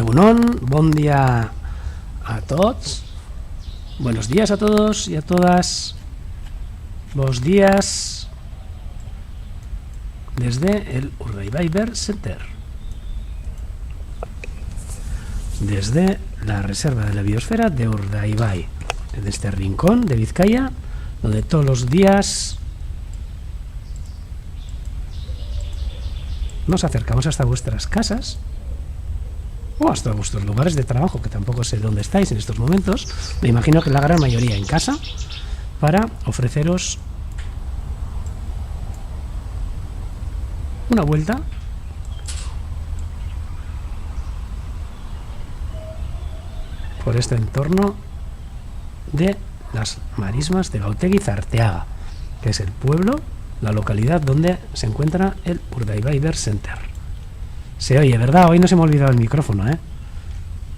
Egunon, bon día a todos. Buenos días a todos y a todas. Buenos días desde el Urdaibai Bird Center, desde la reserva de la biosfera de Urdaibai, en este rincón de Vizcaya, donde todos los días nos acercamos hasta vuestras casas o hasta vuestros lugares de trabajo, que tampoco sé dónde estáis en estos momentos. Me imagino que la gran mayoría en casa, para ofreceros una vuelta por este entorno de las marismas de Gautegi Zarteaga, que es el pueblo, la localidad donde se encuentra el Urdaibai Bird Center. Se oye, ¿verdad? Hoy no se me ha olvidado el micrófono, ¿eh?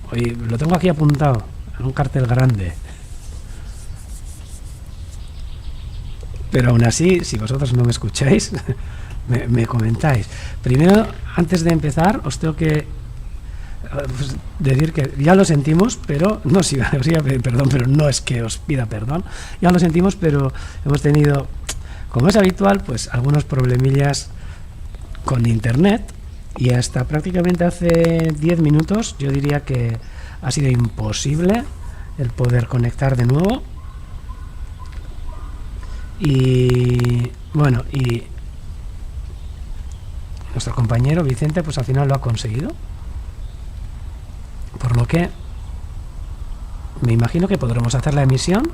Hoy lo tengo aquí apuntado en un cartel grande. Pero aún así, si vosotros no me escucháis, me comentáis. Primero, antes de empezar, os tengo que decir que ya lo sentimos, pero no os iba a pedir perdón, pero no es que os pida perdón. Ya lo sentimos, pero hemos tenido, como es habitual, pues algunos problemillas con internet. Y hasta prácticamente hace 10 minutos yo diría que ha sido imposible el poder conectar de nuevo. Y bueno, y nuestro compañero Vicente pues al final lo ha conseguido, por lo que me imagino que podremos hacer la emisión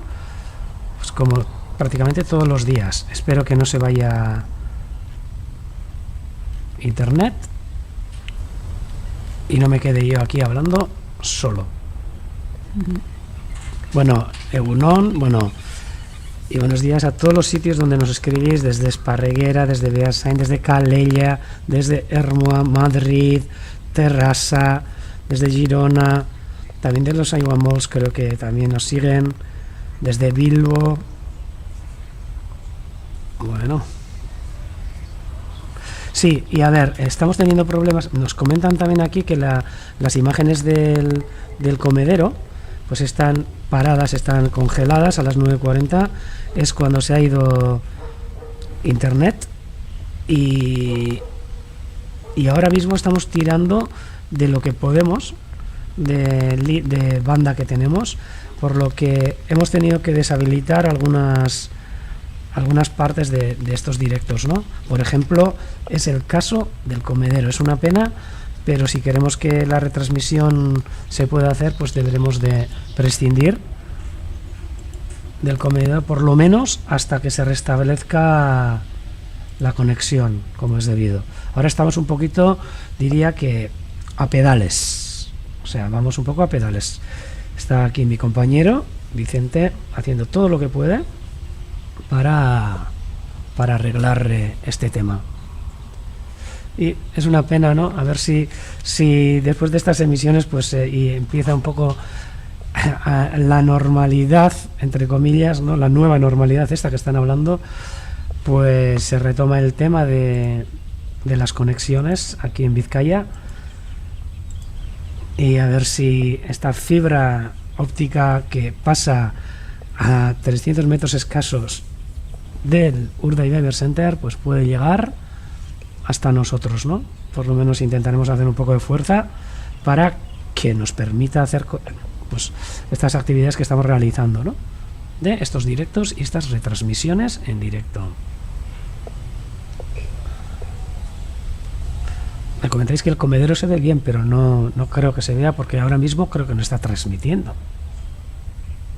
pues como prácticamente todos los días. Espero que no se vaya internet y no me quede yo aquí hablando solo. Bueno, Egunon, bueno, y buenos días a todos los sitios donde nos escribís, desde Esparreguera, desde Beasain, desde Calella, desde Ermua, Madrid, Terrassa, desde Girona, también de los Aiguamols, creo que también nos siguen, desde Bilbo. Bueno, sí, y a ver, estamos teniendo problemas. Nos comentan también aquí que las imágenes del comedero pues están paradas, están congeladas a las 9:40. Es cuando se ha ido internet y ahora mismo estamos tirando de lo que podemos de banda que tenemos, por lo que hemos tenido que deshabilitar algunas partes de estos directos, ¿no? Por ejemplo, es el caso del comedero. Es una pena, pero si queremos que la retransmisión se pueda hacer, pues deberemos de prescindir del comedero, por lo menos hasta que se restablezca la conexión como es debido. Ahora estamos un poquito, diría que a pedales, o sea, vamos un poco a pedales. Está aquí mi compañero Vicente haciendo todo lo que puede para arreglar este tema. Y es una pena, ¿no? A ver si después de estas emisiones pues y empieza un poco la normalidad, entre comillas, ¿no? La nueva normalidad esta que están hablando, pues se retoma el tema de las conexiones aquí en Vizcaya, y a ver si esta fibra óptica que pasa a 300 metros escasos del Urdaibai Bird Center pues puede llegar hasta nosotros, ¿no? Por lo menos intentaremos hacer un poco de fuerza para que nos permita hacer pues estas actividades que estamos realizando, ¿no? De estos directos y estas retransmisiones en directo. Me comentáis que el comedero se ve bien, pero no creo que se vea, porque ahora mismo creo que no está transmitiendo.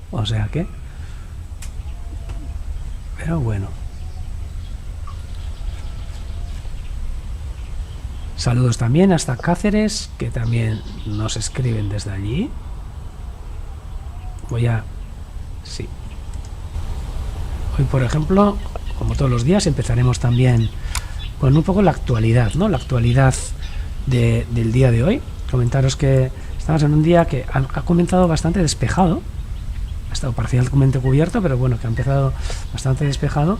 O sea que... pero bueno. Saludos también hasta Cáceres, que también nos escriben desde allí. Sí. Hoy, por ejemplo, como todos los días, empezaremos también con un poco la actualidad, ¿no? La actualidad del día de hoy. Comentaros que estamos en un día que ha comenzado bastante despejado. Ha estado parcialmente cubierto, pero bueno, que ha empezado bastante despejado.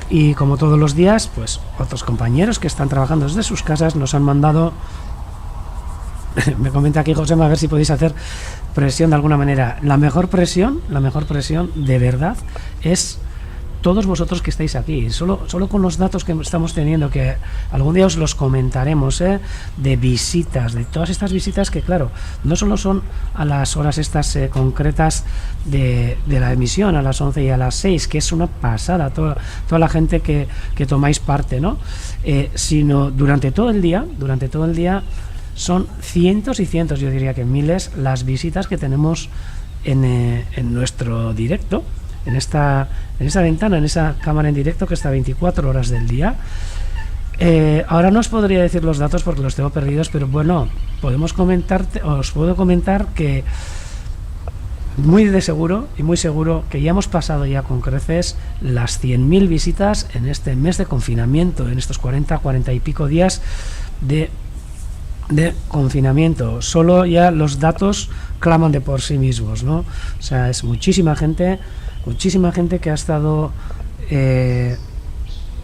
Y como todos los días, pues otros compañeros que están trabajando desde sus casas nos han mandado Me comenta aquí José, a ver si podéis hacer presión de alguna manera. La mejor presión de verdad es todos vosotros que estáis aquí. Solo con los datos que estamos teniendo, que algún día os los comentaremos, de visitas, de todas estas visitas que, claro, no solo son a las horas estas concretas de la emisión, a las 11 y a las 6, que es una pasada, toda la gente que tomáis parte, ¿no? Sino durante todo el día son cientos y cientos, yo diría que miles, las visitas que tenemos en nuestro directo, en esa ventana, en esa cámara en directo que está 24 horas del día. Ahora no os podría decir los datos porque los tengo perdidos, pero bueno, os puedo comentar que muy seguro que ya hemos pasado ya con creces las 100.000 visitas en este mes de confinamiento, en estos 40 y pico días de confinamiento. Solo ya los datos claman de por sí mismos, ¿no? O sea, es muchísima gente que ha estado,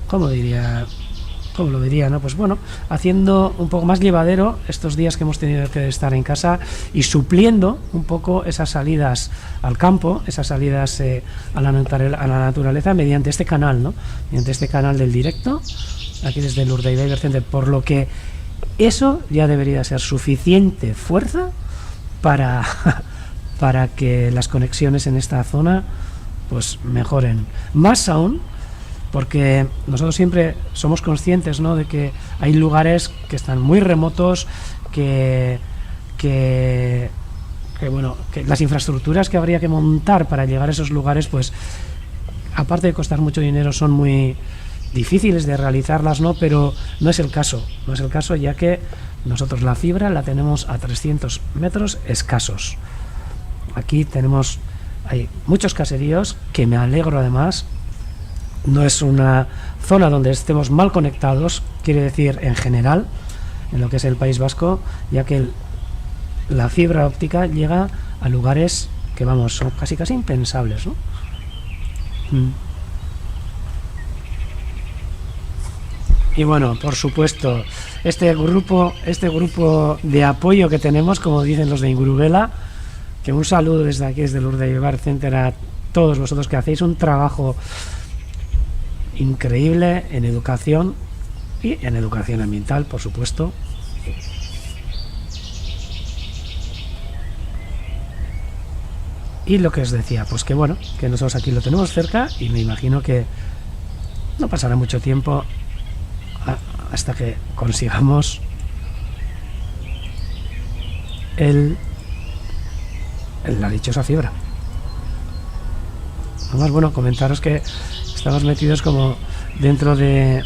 ¿cómo lo diría, no? Pues bueno, haciendo un poco más llevadero estos días que hemos tenido que estar en casa y supliendo un poco esas salidas al campo, esas salidas a la naturaleza mediante este canal, ¿no? Mediante este canal del directo, aquí desde el Urdaibai Bird Center, por lo que eso ya debería ser suficiente fuerza para que las conexiones en esta zona pues mejoren. Más aún porque nosotros siempre somos conscientes, ¿no?, de que hay lugares que están muy remotos, que las infraestructuras que habría que montar para llegar a esos lugares, pues aparte de costar mucho dinero, son muy difíciles de realizarlas, ¿no? Pero no es el caso, ya que nosotros la fibra la tenemos a 300 metros escasos. Aquí hay muchos caseríos, que me alegro además. No es una zona donde estemos mal conectados, quiere decir en general, en lo que es el País Vasco, ya que la fibra óptica llega a lugares que, vamos, son casi impensables, ¿no? Y bueno, por supuesto, este grupo de apoyo que tenemos, como dicen los de Ingurubela, que un saludo desde aquí, desde el Urdaibai Bird Center, a todos vosotros que hacéis un trabajo increíble en educación y en educación ambiental, por supuesto. Y lo que os decía, pues que bueno, que nosotros aquí lo tenemos cerca y me imagino que no pasará mucho tiempo hasta que consigamos la dichosa fibra. Además, bueno, comentaros que estamos metidos como dentro de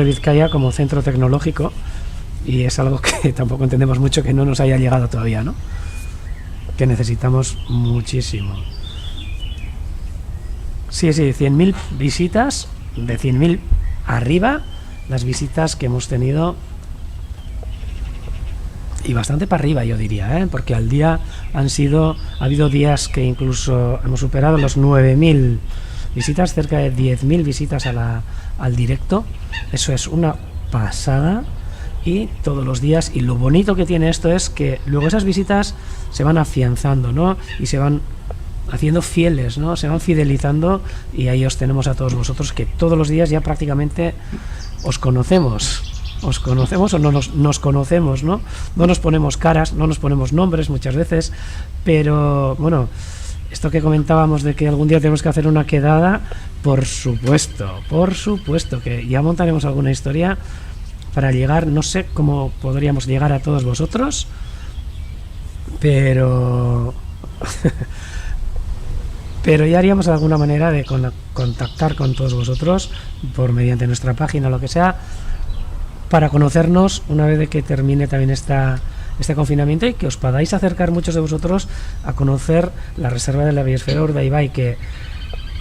Vizcaya como centro tecnológico, y es algo que tampoco entendemos mucho, que no nos haya llegado todavía, ¿no? Que necesitamos muchísimo. Sí, 100.000 visitas, de 100.000 arriba, las visitas que hemos tenido, y bastante para arriba, yo diría, porque al día ha habido días que incluso hemos superado los 9.000 visitas, cerca de 10.000 visitas al directo. Eso es una pasada, y todos los días. Y lo bonito que tiene esto es que luego esas visitas se van afianzando, ¿no? Y se van haciendo fieles, ¿no? Se van fidelizando, y ahí os tenemos a todos vosotros, que todos los días ya prácticamente os conocemos o no nos conocemos, ¿no? No nos ponemos caras, no nos ponemos nombres muchas veces, pero bueno, esto que comentábamos de que algún día tenemos que hacer una quedada, por supuesto que ya montaremos alguna historia para llegar. No sé cómo podríamos llegar a todos vosotros, pero ya haríamos alguna manera de contactar con todos vosotros mediante nuestra página o lo que sea, para conocernos una vez de que termine también este confinamiento, y que os podáis acercar muchos de vosotros a conocer la reserva de la biosfera Urdaibai, que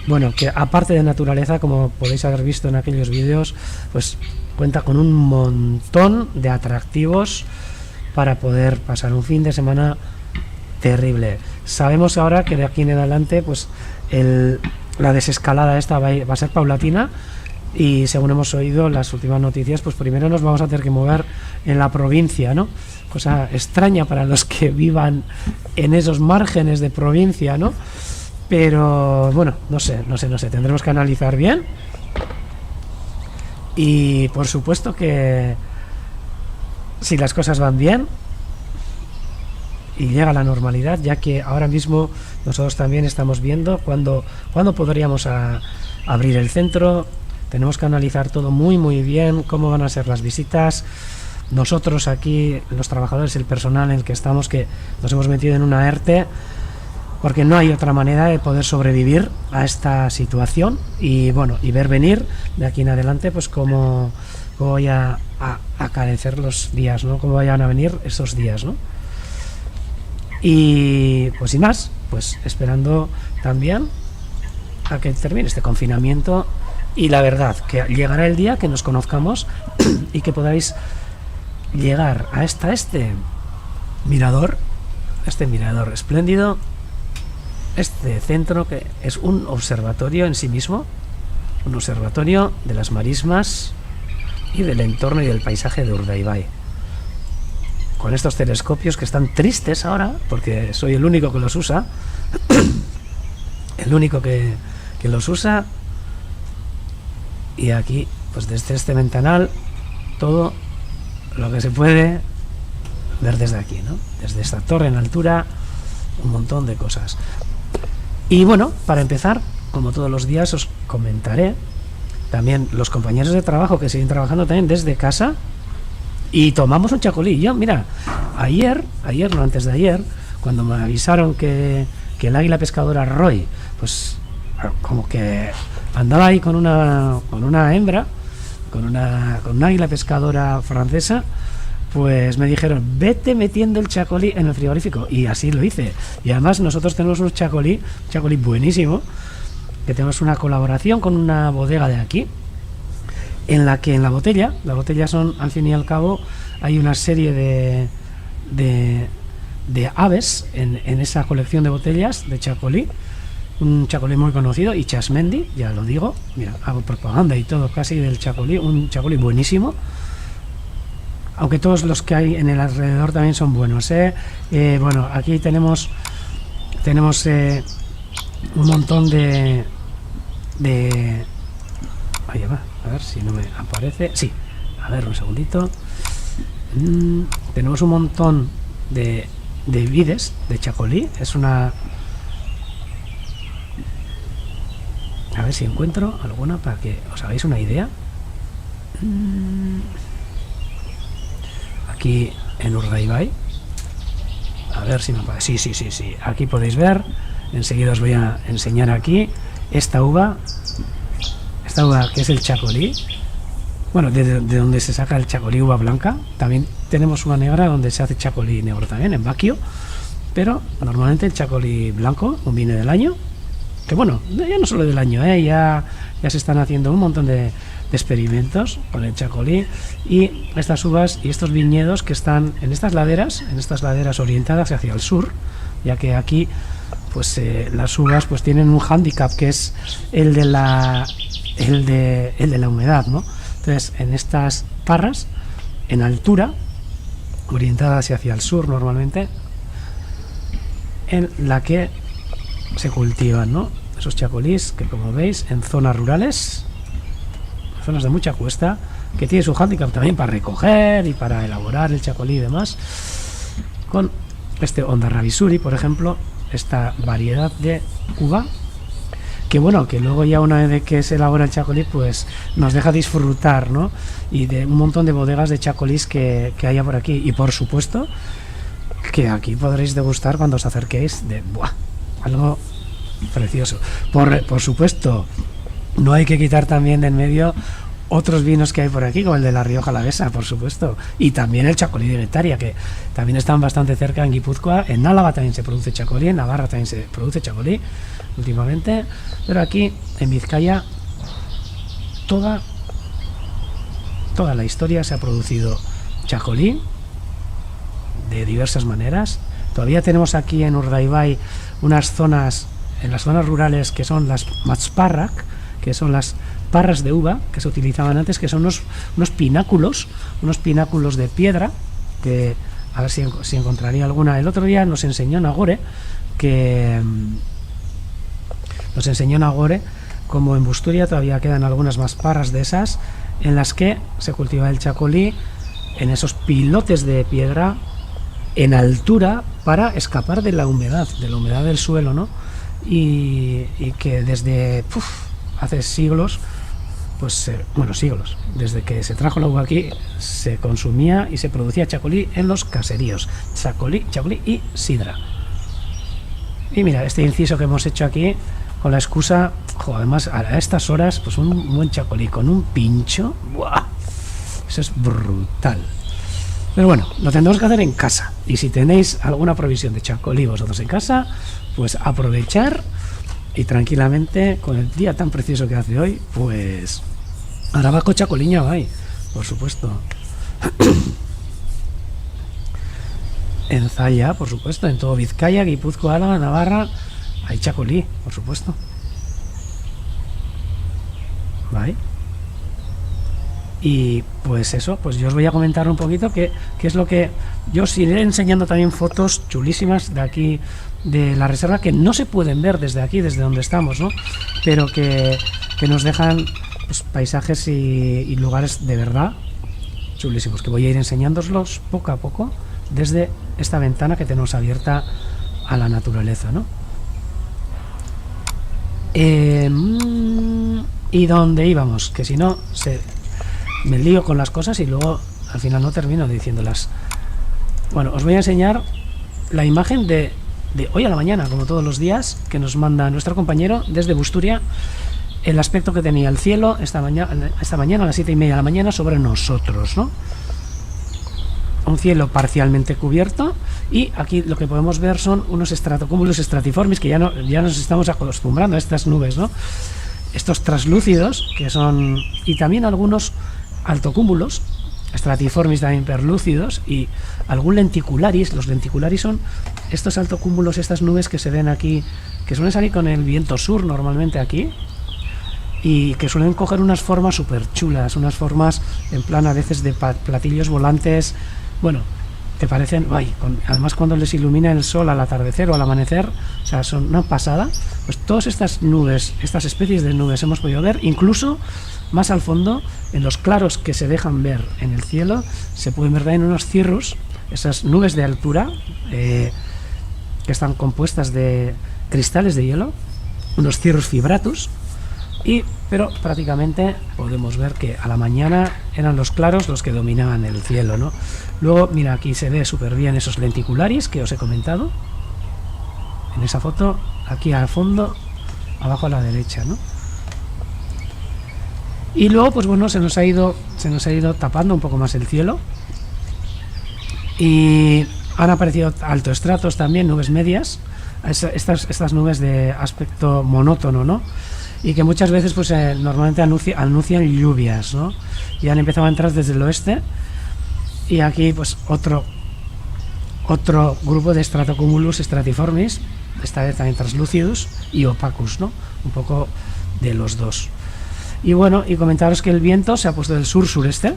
bueno, que aparte de naturaleza, como podéis haber visto en aquellos vídeos, pues cuenta con un montón de atractivos para poder pasar un fin de semana terrible. Sabemos ahora que de aquí en adelante pues la desescalada esta va a ser paulatina, y según hemos oído las últimas noticias, pues primero nos vamos a tener que mover en la provincia, ¿no? Cosa extraña para los que vivan en esos márgenes de provincia, ¿no? Pero bueno, no sé, tendremos que analizar bien. Y por supuesto que si las cosas van bien y llega la normalidad, ya que ahora mismo nosotros también estamos viendo cuándo podríamos abrir el centro. Tenemos que analizar todo muy bien, cómo van a ser las visitas. Nosotros aquí, los trabajadores, el personal en el que estamos, que nos hemos metido en una ERTE, porque no hay otra manera de poder sobrevivir a esta situación y bueno, y ver venir de aquí en adelante pues cómo voy a carecer los días, ¿no? Cómo vayan a venir esos días, ¿no? Y pues sin más, pues esperando también a que termine este confinamiento y la verdad que llegará el día que nos conozcamos y que podáis llegar a este mirador espléndido, este centro que es un observatorio en sí mismo, un observatorio de las marismas y del entorno y del paisaje de Urdaibai, con estos telescopios que están tristes ahora porque soy el único que los usa el único que los usa, y aquí pues desde este ventanal todo lo que se puede ver desde aquí, ¿no? Desde esta torre en altura, un montón de cosas. Y bueno, para empezar, como todos los días os comentaré también los compañeros de trabajo que siguen trabajando también desde casa y tomamos un chacolí. Yo, mira, ayer no, antes de ayer, cuando me avisaron que el águila pescadora Roy, pues como que andaba ahí con una hembra, con una águila pescadora francesa, pues me dijeron, vete metiendo el chacolí en el frigorífico, y así lo hice. Y además nosotros tenemos un chacolí buenísimo, que tenemos una colaboración con una bodega de aquí, en la que en la botella son, al fin y al cabo, hay una serie de aves en esa colección de botellas de chacolí, un chacolí muy conocido, y Chasmendi, ya lo digo, mira, hago propaganda y todo casi del chacolí, un chacolí buenísimo, aunque todos los que hay en el alrededor también son buenos, bueno, aquí tenemos un montón de ahí va, a ver si no me aparece, sí, a ver, un segundito. Tenemos un montón de vides de chacolí, es una, a ver si encuentro alguna para que os hagáis una idea. Aquí en Urdaibai, a ver si me aparece, sí, aquí podéis ver, enseguida os voy a enseñar aquí esta uva que es el chacolí, bueno, de donde se saca el chacolí uva blanca. También tenemos uva negra donde se hace chacolí negro también, en Baquio, pero normalmente el chacolí blanco, un vino del año, que bueno, ya no solo del año, ya se están haciendo un montón de experimentos con el chacolí, y estas uvas y estos viñedos que están en estas laderas orientadas hacia el sur, ya que aquí pues las uvas pues tienen un hándicap, que es el de la humedad, ¿no? Entonces, en estas parras en altura, orientadas hacia el sur normalmente, en la que se cultivan, ¿no? Esos chacolís que, como veis, en zonas rurales, zonas de mucha cuesta, que tiene su hándicap también para recoger y para elaborar el chacolí y demás, con este Ondarrabisuri, por ejemplo, esta variedad de uva, que bueno, que luego ya una vez que se elabora el chacolí, pues nos deja disfrutar, ¿no? Y de un montón de bodegas de chacolís que haya por aquí, y por supuesto que aquí podréis degustar cuando os acerquéis de algo precioso. Por supuesto, no hay que quitar también de en medio otros vinos que hay por aquí, como el de la Rioja Alavesa, por supuesto, y también el chacolí de Getaria, que también están bastante cerca en Guipúzcoa. En Álava también se produce chacolí, en Navarra también se produce chacolí últimamente, pero aquí en Vizcaya toda la historia se ha producido chacolí de diversas maneras. Todavía tenemos aquí en Urdaibai unas zonas, en las zonas rurales, que son las Matsparrak, que son las parras de uva que se utilizaban antes, que son unos pináculos de piedra, que a ver si encontraría alguna. El otro día nos enseñó Nagore como en Busturia todavía quedan algunas más parras de esas, en las que se cultiva el chacolí en esos pilotes de piedra en altura para escapar de la humedad del suelo, ¿no? Y que desde hace siglos, pues siglos, desde que se trajo la uva aquí, se consumía y se producía chacolí en los caseríos, chacolí y sidra. Y mira, este inciso que hemos hecho aquí, con la excusa, además a estas horas, pues un buen chacolí con un pincho, ¡buah! Eso es brutal. Pero bueno, lo tendremos que hacer en casa. Y si tenéis alguna provisión de chacolí vosotros en casa, pues aprovechar y tranquilamente, con el día tan precioso que hace hoy, pues Arabako chacoliña va ahí, por supuesto. En Zalla, por supuesto, en todo Vizcaya, Guipúzcoa, Álava, Navarra, hay chacolí, por supuesto. ¿Vale? Y pues eso, pues yo os voy a comentar un poquito qué es lo que yo os iré enseñando también fotos chulísimas de aquí de la reserva que no se pueden ver desde aquí, desde donde estamos, ¿no? Pero que nos dejan pues, paisajes y lugares de verdad chulísimos, que voy a ir enseñándooslos poco a poco desde esta ventana que tenemos abierta a la naturaleza, ¿no? Y dónde íbamos, que si no me lío con las cosas y luego al final no termino diciéndolas. Bueno, os voy a enseñar la imagen de hoy a la mañana, como todos los días, que nos manda nuestro compañero desde Busturia, el aspecto que tenía el cielo esta mañana a las 7:30 de la mañana sobre nosotros, ¿no? Un cielo parcialmente cubierto, y aquí lo que podemos ver son unos estratocúmulos stratiformis que ya nos estamos acostumbrando a estas nubes, ¿no? Estos traslúcidos que son, y también algunos altocúmulos stratiformis también perlúcidos, y algún lenticularis. Los lenticularis son estos altocúmulos, estas nubes que se ven aquí, que suelen salir con el viento sur normalmente aquí, y que suelen coger unas formas súper chulas, unas formas en plan a veces de platillos volantes, bueno, te parecen, además cuando les ilumina el sol al atardecer o al amanecer, o sea, son una pasada. Pues todas estas nubes, estas especies de nubes hemos podido ver, incluso más al fondo, en los claros que se dejan ver en el cielo, se pueden ver también unos cirrus, esas nubes de altura, que están compuestas de cristales de hielo, unos cirrus fibratus, pero prácticamente podemos ver que a la mañana eran los claros los que dominaban el cielo, ¿no? Luego, mira, aquí se ve súper bien esos lenticularis que os he comentado, en esa foto, aquí al fondo, abajo a la derecha, ¿no? Y luego, pues bueno, se nos ha ido tapando un poco más el cielo, y han aparecido altoestratos también, nubes medias, estas nubes de aspecto monótono, ¿no? Y que muchas veces pues normalmente anuncian lluvias, ¿no? Y han empezado a entrar desde el oeste, y aquí pues otro grupo de stratocumulus stratiformis, esta vez también translúcidos y opacus, ¿no? Un poco de los dos. Y bueno, y comentaros que el viento se ha puesto del sur-sureste,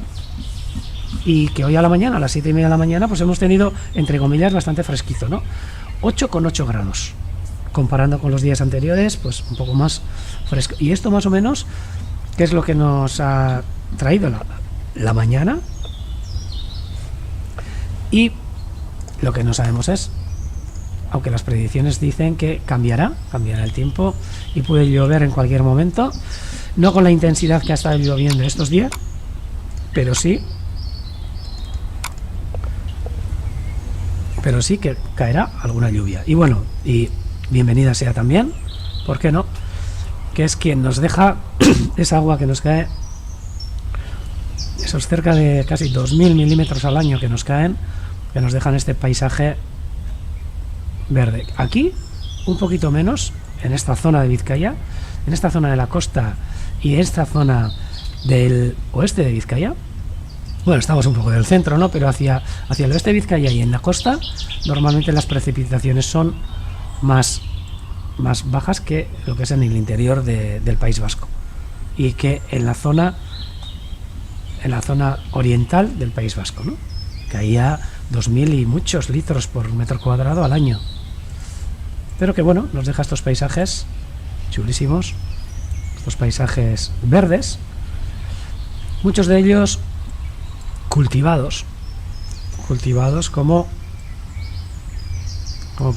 y que hoy a la mañana, a las 7:30 de la mañana, pues hemos tenido, entre comillas, bastante fresquito, ¿no? 8,8 grados. Comparando con los días anteriores, pues un poco más fresco. Y esto más o menos, ¿qué es lo que nos ha traído la mañana? Y lo que no sabemos es, aunque las predicciones dicen que cambiará el tiempo y puede llover en cualquier momento, no con la intensidad que ha estado lloviendo estos días, pero sí que caerá alguna lluvia. Y bueno, y bienvenida sea también, ¿por qué no? Que es quien nos deja esa agua que nos cae, esos cerca de casi 2.000 milímetros al año que nos caen, que nos dejan este paisaje verde. Aquí, un poquito menos, en esta zona de Vizcaya, en esta zona de la costa y esta zona del oeste de Vizcaya. Bueno, estamos un poco del centro, ¿no? Pero hacia el oeste de Vizcaya y en la costa, normalmente las precipitaciones son más bajas que lo que es en el interior del País Vasco. y que en la zona oriental del País Vasco, ¿no? Caía 2000 y muchos litros por metro cuadrado al año. Pero que bueno, nos deja estos paisajes chulísimos, estos paisajes verdes, muchos de ellos cultivados como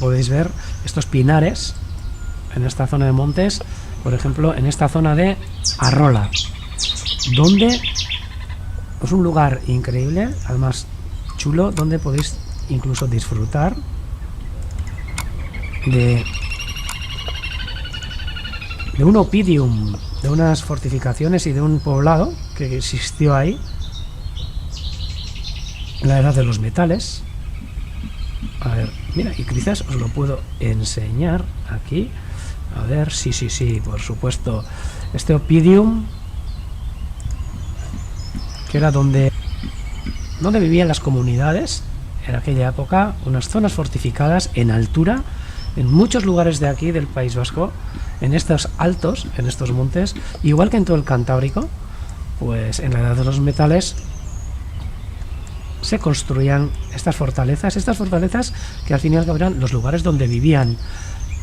podéis ver, estos pinares en esta zona de montes, por ejemplo, en esta zona de Arrola, donde es un lugar increíble, además chulo, donde podéis incluso disfrutar de un oppidum, de unas fortificaciones y de un poblado que existió ahí en la edad de los metales. A ver, mira, y quizás os lo puedo enseñar aquí. A ver, sí, por supuesto. Este oppidum, que era donde vivían las comunidades en aquella época, unas zonas fortificadas en altura, en muchos lugares de aquí del País Vasco, en estos altos, en estos montes, igual que en todo el Cantábrico, pues en la edad de los metales se construían estas fortalezas que al fin y al cabo eran los lugares donde vivían,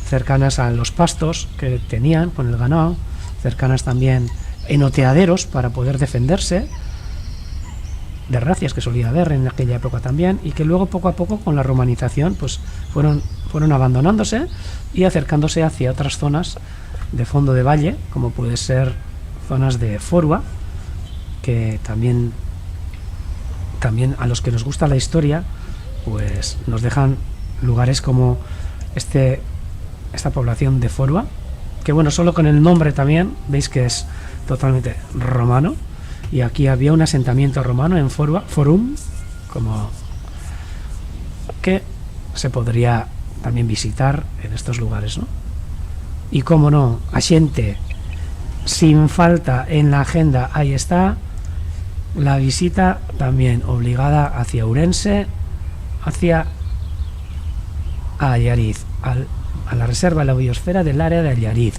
cercanas a los pastos que tenían con el ganado, cercanas también en oteaderos para poder defenderse de racias que solía haber en aquella época también, y que luego poco a poco con la romanización pues fueron abandonándose y acercándose hacia otras zonas de fondo de valle, como puede ser zonas de Forua, que también a los que nos gusta la historia pues nos dejan lugares como esta población de Forua, que bueno, solo con el nombre también veis que es totalmente romano, y aquí había un asentamiento romano en Forua, Forum, como que se podría también visitar en estos lugares, ¿no? Y como no, Axente, sin falta en la agenda, ahí está la visita también obligada hacia Ourense, hacia Allariz, a la reserva de la biosfera del área de Allariz.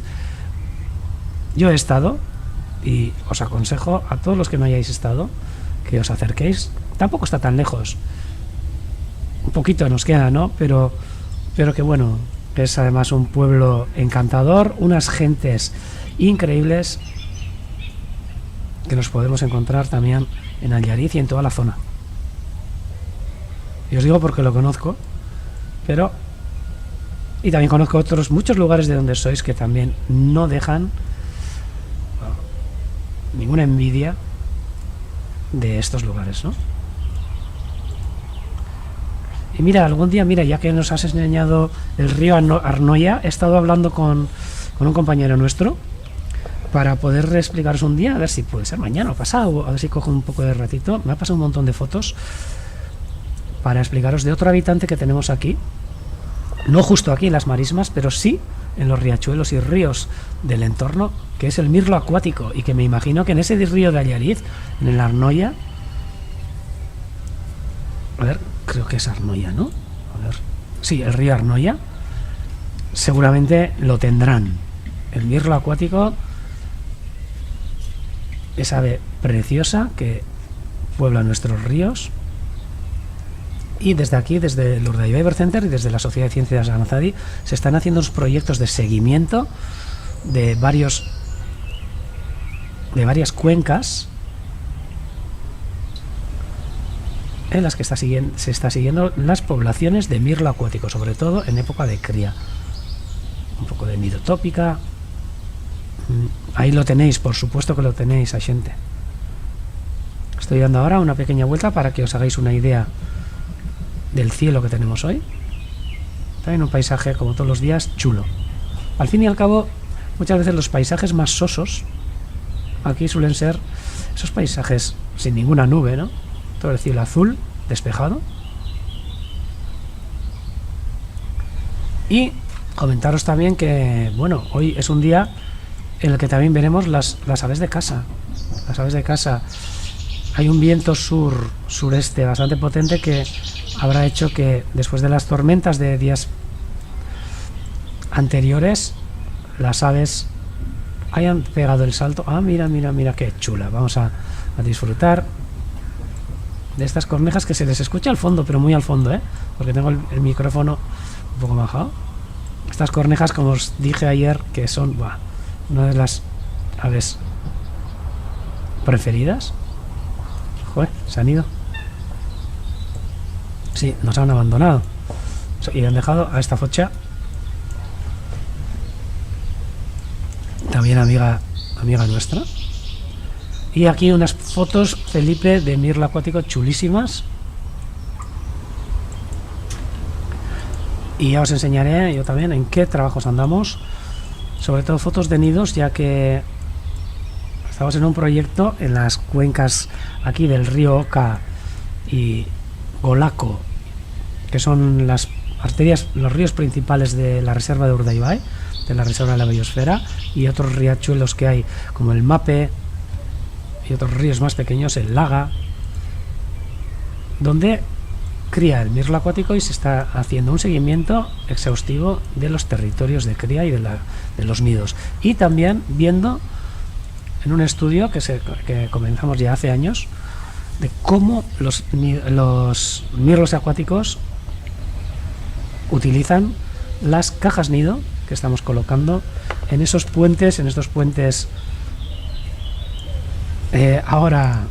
Yo he estado y os aconsejo a todos los que no hayáis estado que os acerquéis. Tampoco está tan lejos, un poquito nos queda, ¿no? Pero que bueno, es además un pueblo encantador, unas gentes increíbles que nos podemos encontrar también en Allariz y en toda la zona. Y os digo porque lo conozco, y también conozco muchos lugares de donde sois que también no dejan ninguna envidia de estos lugares, ¿no? Y mira, algún día, ya que nos has enseñado el río Arnoia, he estado hablando con un compañero nuestro para poder explicaros un día, a ver si puede ser mañana o pasado, a ver si cojo un poco de ratito. Me ha pasado un montón de fotos para explicaros de otro habitante que tenemos aquí, no justo aquí en las marismas, pero sí en los riachuelos y ríos del entorno, que es el mirlo acuático, y que me imagino que en ese río de Allariz, en el Arnoia, a ver, creo que es Arnoia, ¿no? A ver, sí, el río Arnoia, seguramente lo tendrán. El mirlo acuático, esa ave preciosa que puebla nuestros ríos. Y desde aquí, desde el Urdaibai Bird Center y desde la Sociedad de Ciencias de Aranzadi, se están haciendo unos proyectos de seguimiento de varias cuencas en las que se está siguiendo las poblaciones de mirlo acuático, sobre todo en época de cría. Un poco de nidotópica. Ahí lo tenéis, por supuesto que lo tenéis, Axente. Estoy dando ahora una pequeña vuelta para que os hagáis una idea del cielo que tenemos hoy. También un paisaje, como todos los días, chulo. Al fin y al cabo, muchas veces los paisajes más sosos aquí suelen ser esos paisajes sin ninguna nube, ¿no? Todo el cielo azul, despejado. Y comentaros también que, bueno, hoy es un día en el que también veremos las aves de casa. Las aves de casa. Hay un viento sureste bastante potente que habrá hecho que después de las tormentas de días anteriores las aves hayan pegado el salto. Ah, mira, mira, mira, qué chula. Vamos a disfrutar de estas cornejas que se les escucha al fondo, pero muy al fondo, porque tengo el micrófono un poco bajado. Estas cornejas, como os dije ayer, que son una de las aves preferidas. Joder, se han ido. Sí, nos han abandonado y han dejado a esta focha, también amiga nuestra. Y aquí unas fotos, Felipe, de mirlo acuático chulísimas. Y ya os enseñaré yo también en qué trabajos andamos, sobre todo fotos de nidos, ya que estamos en un proyecto en las cuencas aquí del río Oca y Golaco, que son las arterias, los ríos principales de la reserva de Urdaibai, de la reserva de la biosfera, y otros riachuelos que hay, como el Mape, y otros ríos más pequeños, el Laga, donde cría el mirlo acuático y se está haciendo un seguimiento exhaustivo de los territorios de cría y de los nidos. Y también viendo en un estudio que comenzamos ya hace años, de cómo los mirlos acuáticos utilizan las cajas nido que estamos colocando en estos puentes, ahora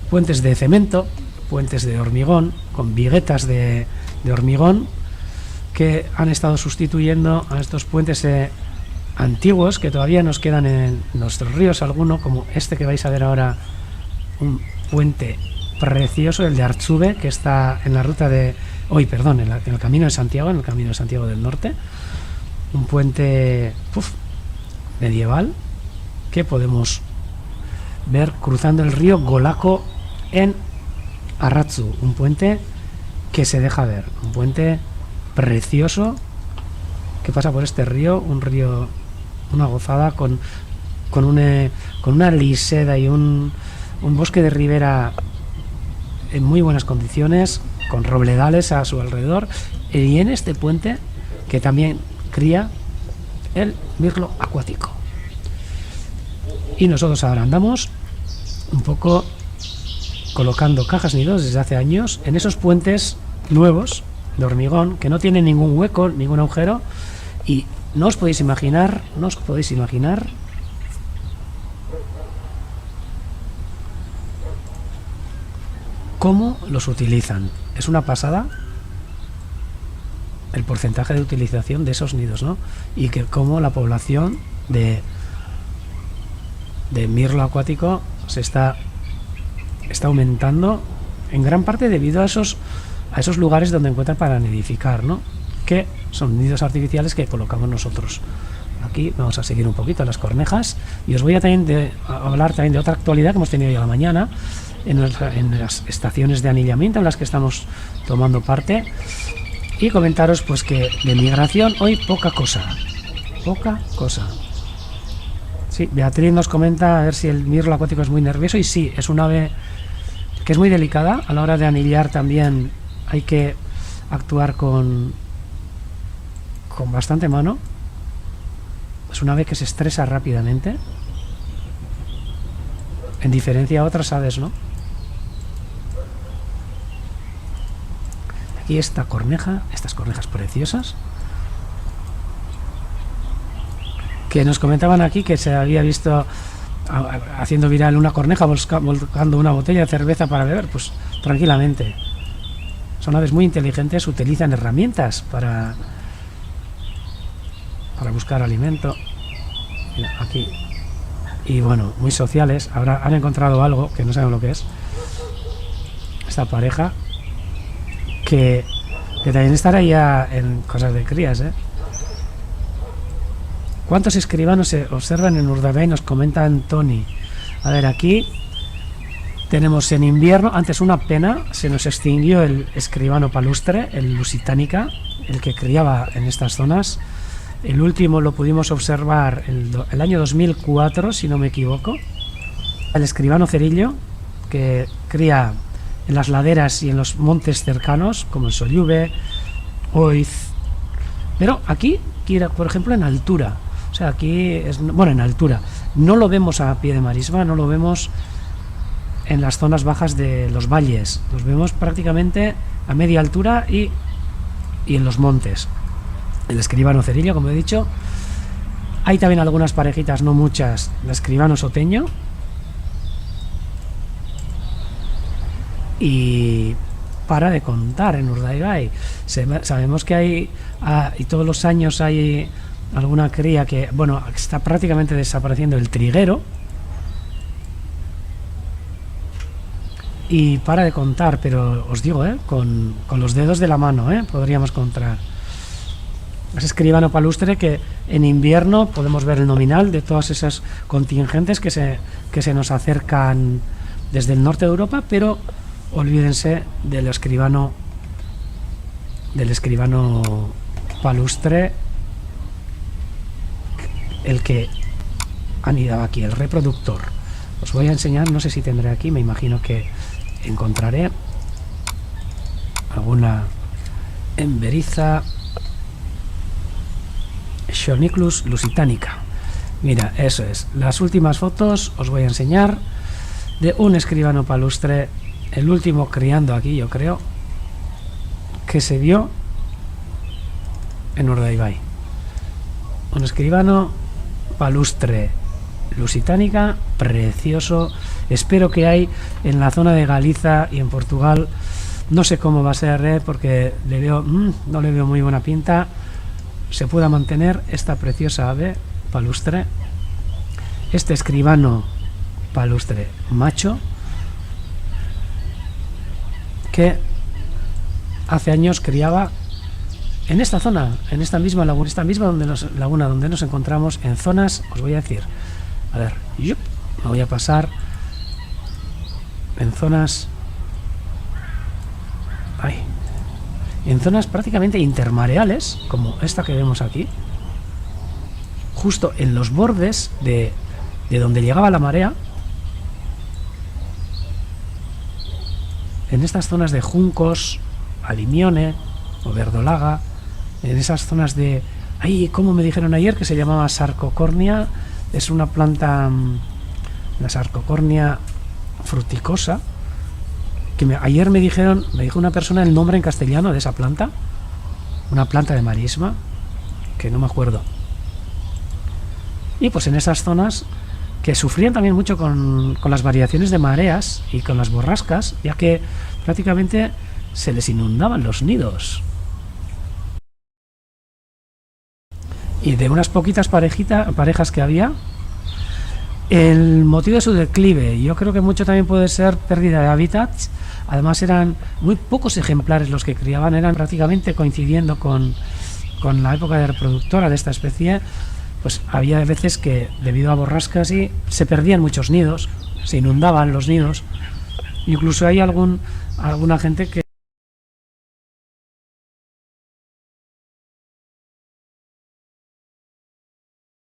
puentes de cemento, puentes de hormigón, con viguetas de hormigón, que han estado sustituyendo a estos puentes antiguos que todavía nos quedan en nuestros ríos, alguno como este que vais a ver ahora, un puente precioso, el de Artzube, que está en la ruta en el camino de Santiago, en el camino de Santiago del Norte, un puente medieval que podemos ver cruzando el río Golaco en Arratzu, un puente que se deja ver, un puente precioso que pasa por este río, una gozada con una liseda y un bosque de ribera en muy buenas condiciones, con robledales a su alrededor, y en este puente que también cría el mirlo acuático. Y nosotros ahora andamos un poco colocando cajas nidos desde hace años en esos puentes nuevos de hormigón que no tienen ningún hueco, ningún agujero, y no os podéis imaginar cómo los utilizan. Es una pasada el porcentaje de utilización de esos nidos, ¿no? Y que cómo la población de mirlo acuático se está aumentando en gran parte debido a esos lugares donde encuentran para nidificar, ¿no? Que son nidos artificiales que colocamos nosotros. Aquí vamos a seguir un poquito las cornejas y os voy a hablar también de otra actualidad que hemos tenido hoy a la mañana en las estaciones de anillamiento en las que estamos tomando parte, y comentaros pues que de migración hoy poca cosa. Sí, Beatriz nos comenta a ver si el mirlo acuático es muy nervioso, y sí, es un ave que es muy delicada. A la hora de anillar también hay que actuar con bastante mano. Es un ave que se estresa rápidamente, en diferencia a otras aves, ¿no? Aquí esta corneja, estas cornejas preciosas, que nos comentaban aquí que se había visto haciendo viral una corneja volcando una botella de cerveza para beber. Pues tranquilamente, son aves muy inteligentes, utilizan herramientas para buscar alimento. Mira, aquí, y bueno, muy sociales. Ahora han encontrado algo que no saben lo que es, esta pareja que también estará ya en cosas de crías, ¿eh? ¿Cuántos escribanos se observan en Urdaibai? Nos comenta Antoni. A ver, aquí tenemos en invierno, antes una pena, se nos extinguió el escribano palustre, el Lusitanica, el que criaba en estas zonas. El último lo pudimos observar el año 2004, si no me equivoco. El escribano cerillo, que cría en las laderas y en los montes cercanos, como el Sollube, Oiz. Pero aquí, por ejemplo, en altura. O sea, aquí es, bueno, en altura. No lo vemos a pie de marisma, no lo vemos en las zonas bajas de los valles. Los vemos prácticamente a media altura y en los montes. El escribano cerillo, como he dicho. Hay también algunas parejitas, no muchas, de escribano soteño. Y para de contar en Urdaibai. Sabemos que hay, y todos los años hay alguna cría que, bueno, está prácticamente desapareciendo el triguero. Y para de contar, pero os digo, con los dedos de la mano, podríamos contar. Es escribano palustre que en invierno podemos ver el nominal de todas esas contingentes que se nos acercan desde el norte de Europa, pero olvídense del escribano palustre, el que anidaba aquí, el reproductor. Os voy a enseñar, no sé si tendré aquí, me imagino que encontraré alguna emberiza. Schoniclus lusitanica. Mira, eso es. Las últimas fotos os voy a enseñar de un escribano palustre, el último criando aquí, yo creo, que se vio en Urdaibai. Un escribano palustre lusitanica, precioso. Espero que hay en la zona de Galiza y en Portugal. No sé cómo va a ser, porque no le veo muy buena pinta. Se pueda mantener esta preciosa ave palustre, este escribano palustre macho, que hace años criaba en esta zona, en esta misma laguna, laguna donde nos encontramos, en zonas, os voy a decir, a ver, me voy a pasar en zonas, en zonas prácticamente intermareales, como esta que vemos aquí, justo en los bordes de donde llegaba la marea, en estas zonas de juncos, alimione o verdolaga, en esas zonas de... como me dijeron ayer, que se llamaba sarcocornia, es una planta, la sarcocornia fruticosa, que ayer me dijo una persona el nombre en castellano de esa planta, una planta de marisma, que no me acuerdo. Y pues en esas zonas que sufrían también mucho con las variaciones de mareas y con las borrascas, ya que prácticamente se les inundaban los nidos. Y de unas poquitas parejas que había, el motivo de su declive, yo creo que mucho también puede ser pérdida de hábitats. Además eran muy pocos ejemplares los que criaban, eran prácticamente coincidiendo con la época de reproductora de esta especie. Pues había veces que debido a borrascas se perdían muchos nidos, se inundaban los nidos. Incluso hay alguna gente que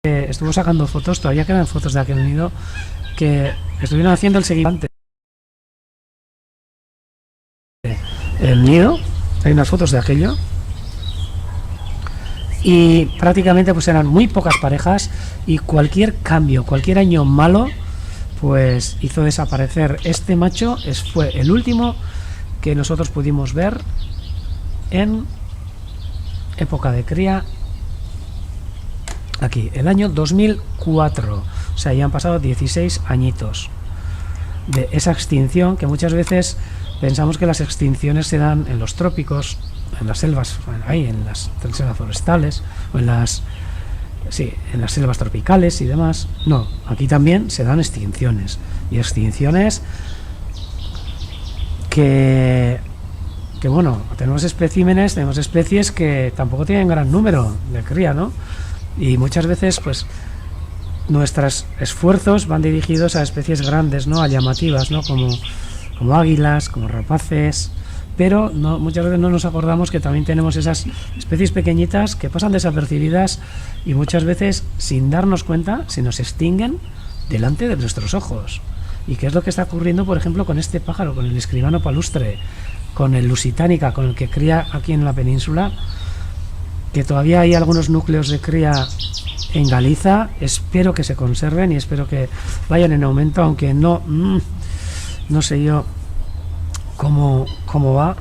estuvo sacando fotos, todavía quedan fotos de aquel nido, que estuvieron haciendo el seguimiento. El nido, hay unas fotos de aquello, y prácticamente pues eran muy pocas parejas, y cualquier cambio, cualquier año malo, pues hizo desaparecer este macho. Fue el último que nosotros pudimos ver en época de cría aquí, el año 2004. O sea, ya han pasado 16 añitos de esa extinción, que muchas veces pensamos que las extinciones se dan en los trópicos, en las selvas, en las selvas forestales, o en las selvas tropicales y demás. No, aquí también se dan extinciones, y extinciones que bueno, tenemos especímenes, tenemos especies que tampoco tienen gran número de cría, ¿no? Y muchas veces pues nuestros esfuerzos van dirigidos a especies grandes, ¿no? A llamativas, ¿no? Como águilas, como rapaces, pero muchas veces no nos acordamos que también tenemos esas especies pequeñitas que pasan desapercibidas y muchas veces, sin darnos cuenta, se nos extinguen delante de nuestros ojos. ¿Y qué es lo que está ocurriendo, por ejemplo, con este pájaro, con el escribano palustre, con el lusitanica, con el que cría aquí en la península? Que todavía hay algunos núcleos de cría en Galiza. Espero que se conserven y espero que vayan en aumento, aunque no sé yo cómo va.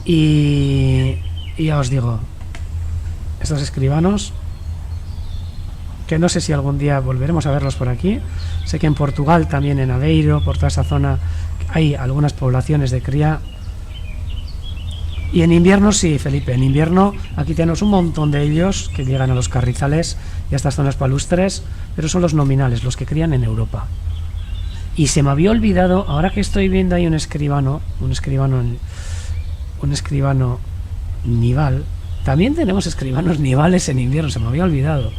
Y ya os digo, estos escribanos, que no sé si algún día volveremos a verlos por aquí. Sé que en Portugal también, en Aveiro, por toda esa zona, hay algunas poblaciones de cría. Y en invierno sí, Felipe, en invierno aquí tenemos un montón de ellos que llegan a los Carrizales y a estas zonas palustres, pero son los nominales, los que crían en Europa. Y se me había olvidado, ahora que estoy viendo ahí un escribano nival, también tenemos escribanos nivales en invierno, se me había olvidado.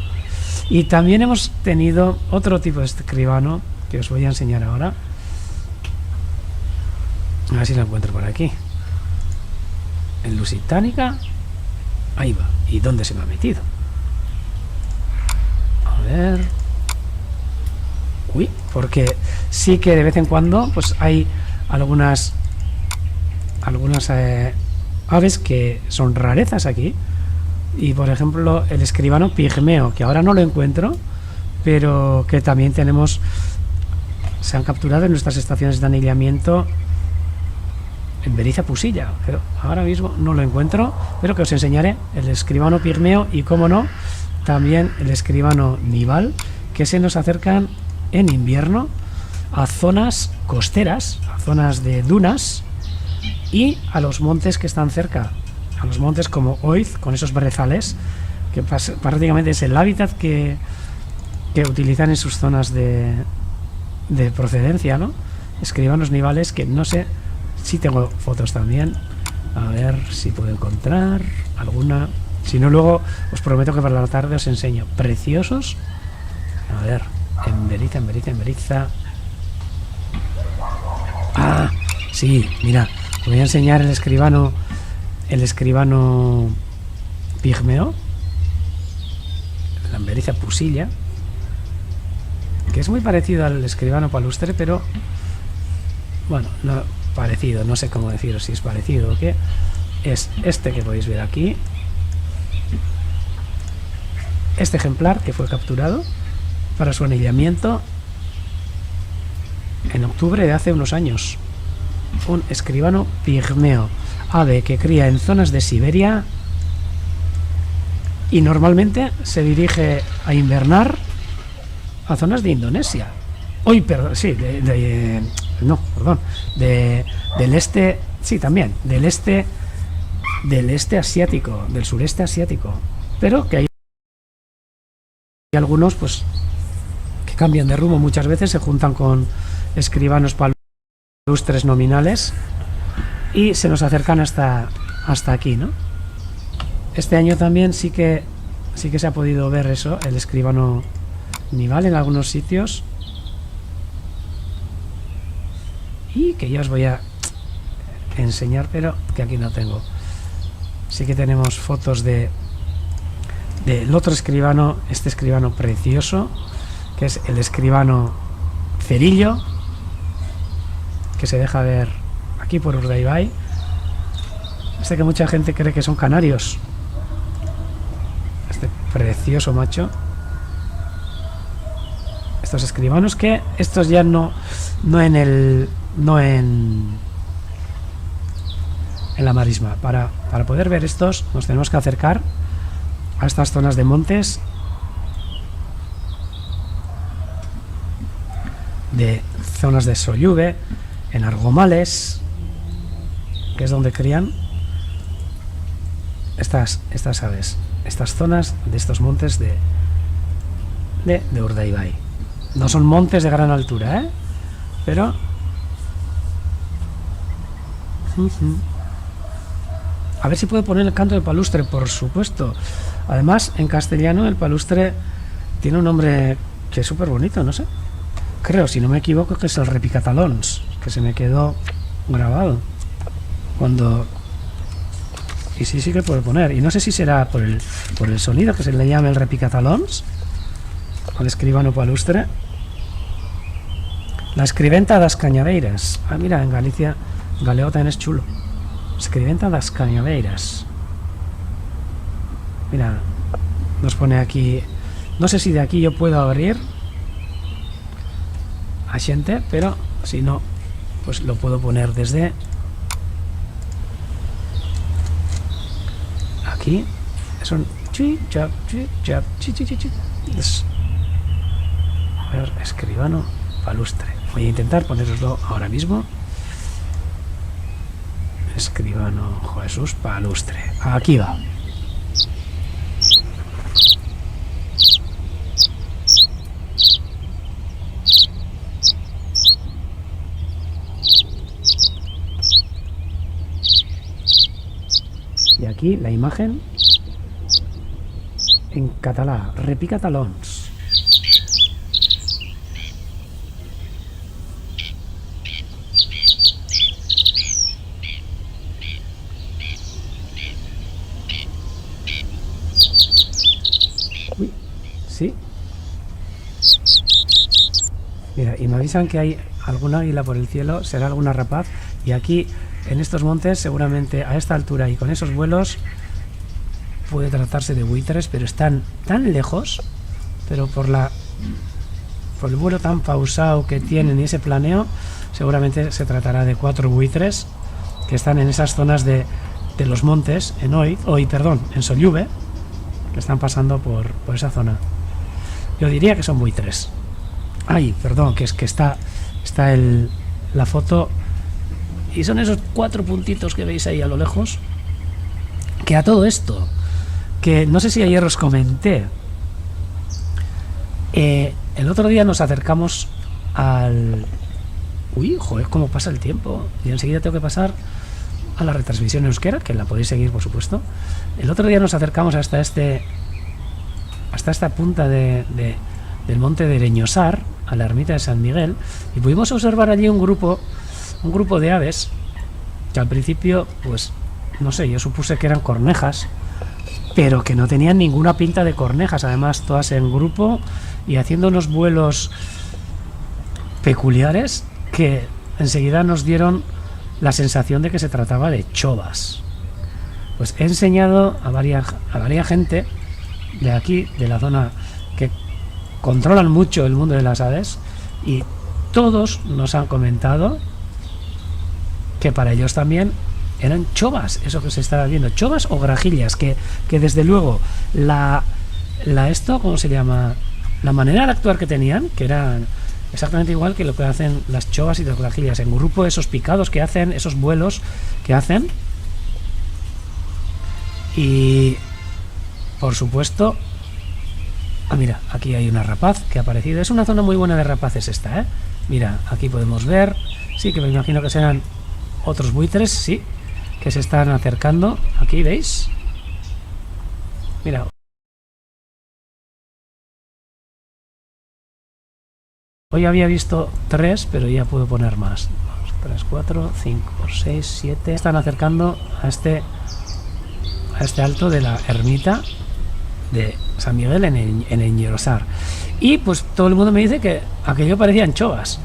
Y también hemos tenido otro tipo de escribano que os voy a enseñar ahora. A ver si lo encuentro por aquí. En Lusitánica. Ahí va. ¿Y dónde se me ha metido? A ver. Uy, porque sí que de vez en cuando pues hay algunas aves que son rarezas aquí. Y por ejemplo el escribano pigmeo, que ahora no lo encuentro, pero que también tenemos, se han capturado en nuestras estaciones de anillamiento en Beriza Pusilla, pero ahora mismo no lo encuentro, pero que os enseñaré el escribano pigmeo y, como no, también el escribano nival, que se nos acercan en invierno a zonas costeras, a zonas de dunas y a los montes que están cerca, a los montes como Oiz, con esos brezales, que prácticamente es el hábitat que utilizan en sus zonas de procedencia, ¿no? Escribanos nivales que no sé. Sí, tengo fotos también. A ver si puedo encontrar alguna. Si no, luego os prometo que para la tarde os enseño. Preciosos. A ver, en Beriza. Ah, sí, mira. Os voy a enseñar el escribano pigmeo. La Beriza Pusilla. Que es muy parecido al escribano palustre, pero bueno, no parecido, no sé cómo deciros si es parecido o qué. Es este que podéis ver aquí, este ejemplar que fue capturado para su anillamiento en octubre de hace unos años. Un escribano pigmeo, ave que cría en zonas de Siberia y normalmente se dirige a invernar a zonas de Indonesia. Hoy, perdón, sí, del este, sí, también, del este asiático, del sureste asiático, pero que hay algunos, pues, que cambian de rumbo muchas veces, se juntan con escribanos palustres nominales y se nos acercan hasta aquí, ¿no? Este año también sí que se ha podido ver eso, el escribano nival en algunos sitios. Y que ya os voy a enseñar, pero que aquí no tengo. Sí que tenemos fotos del otro escribano, este escribano precioso, que es el escribano cerillo, que se deja ver aquí por Urdaibai. Este que mucha gente cree que son canarios. Este precioso macho. Estos escribanos, que estos ya no en la marisma. Para poder ver estos nos tenemos que acercar a estas zonas de montes, de zonas de Sollube, en Argomales, que es donde crían estas aves, estas zonas de estos montes de Urdaibai. No son montes de gran altura, pero a ver si puedo poner el canto del palustre, por supuesto. Además, en castellano el palustre tiene un nombre que es súper bonito, no sé. Creo, si no me equivoco, que es el repicatalons, que se me quedó grabado cuando... Y sí que puedo poner. Y no sé si será por el sonido que se le llama el repicatalons al escribano palustre. La escriventa das Cañaveiras. Ah, mira, en Galicia galego también es chulo. Escriventa das Cañaveiras. Mira, nos pone aquí No sé si de aquí yo puedo abrir a xente, pero si no, pues lo puedo poner desde aquí. Es un a ver, escribano palustre. Voy a intentar poneroslo ahora mismo. Escribano Jesús palustre. Aquí va. Y aquí la imagen en catalá, repica talons. Uy, sí. Mira, y me avisan que hay alguna águila por el cielo, será alguna rapaz, y aquí en estos montes seguramente a esta altura y con esos vuelos puede tratarse de buitres, pero están tan lejos, pero por el vuelo tan pausado que tienen y ese planeo, seguramente se tratará de 4 buitres que están en esas zonas de los montes, en en Sollube, que están pasando por esa zona. Yo diría que son buitres. Ay, perdón, que es que está la foto, y son esos 4 puntitos que veis ahí a lo lejos. Que a todo esto, que no sé si ayer os comenté, el otro día nos acercamos al... Uy, joder, cómo pasa el tiempo. Y enseguida tengo que pasar a la retransmisión euskera, que la podéis seguir, por supuesto. El otro día nos acercamos hasta esta punta del monte de Ereñosar, a la ermita de San Miguel, y pudimos observar allí un grupo de aves que al principio, pues, no sé, yo supuse que eran cornejas, pero que no tenían ninguna pinta de cornejas, además todas en grupo y haciendo unos vuelos peculiares que enseguida nos dieron la sensación de que se trataba de chovas. Pues he enseñado a varias gente de aquí, de la zona, que controlan mucho el mundo de las aves, y todos nos han comentado que para ellos también eran chovas, eso que se estaba viendo, chovas o grajillas, que desde luego ¿cómo se llama? La manera de actuar que tenían, que eran exactamente igual que lo que hacen las chovas y las grajillas, en grupo, esos picados que hacen, esos vuelos que hacen. Y por supuesto, mira, aquí hay una rapaz que ha aparecido. Es una zona muy buena de rapaces esta, ¿eh? Mira, aquí podemos ver, sí, que me imagino que serán otros buitres, sí, que se están acercando. Aquí, ¿veis? Mira. Hoy había visto 3, pero ya puedo poner más. 2, 3, 4, 5, 6, 7. Están acercando a este alto de la ermita de San Miguel en Ereñosar. Y pues todo el mundo me dice que aquello parecían chovas,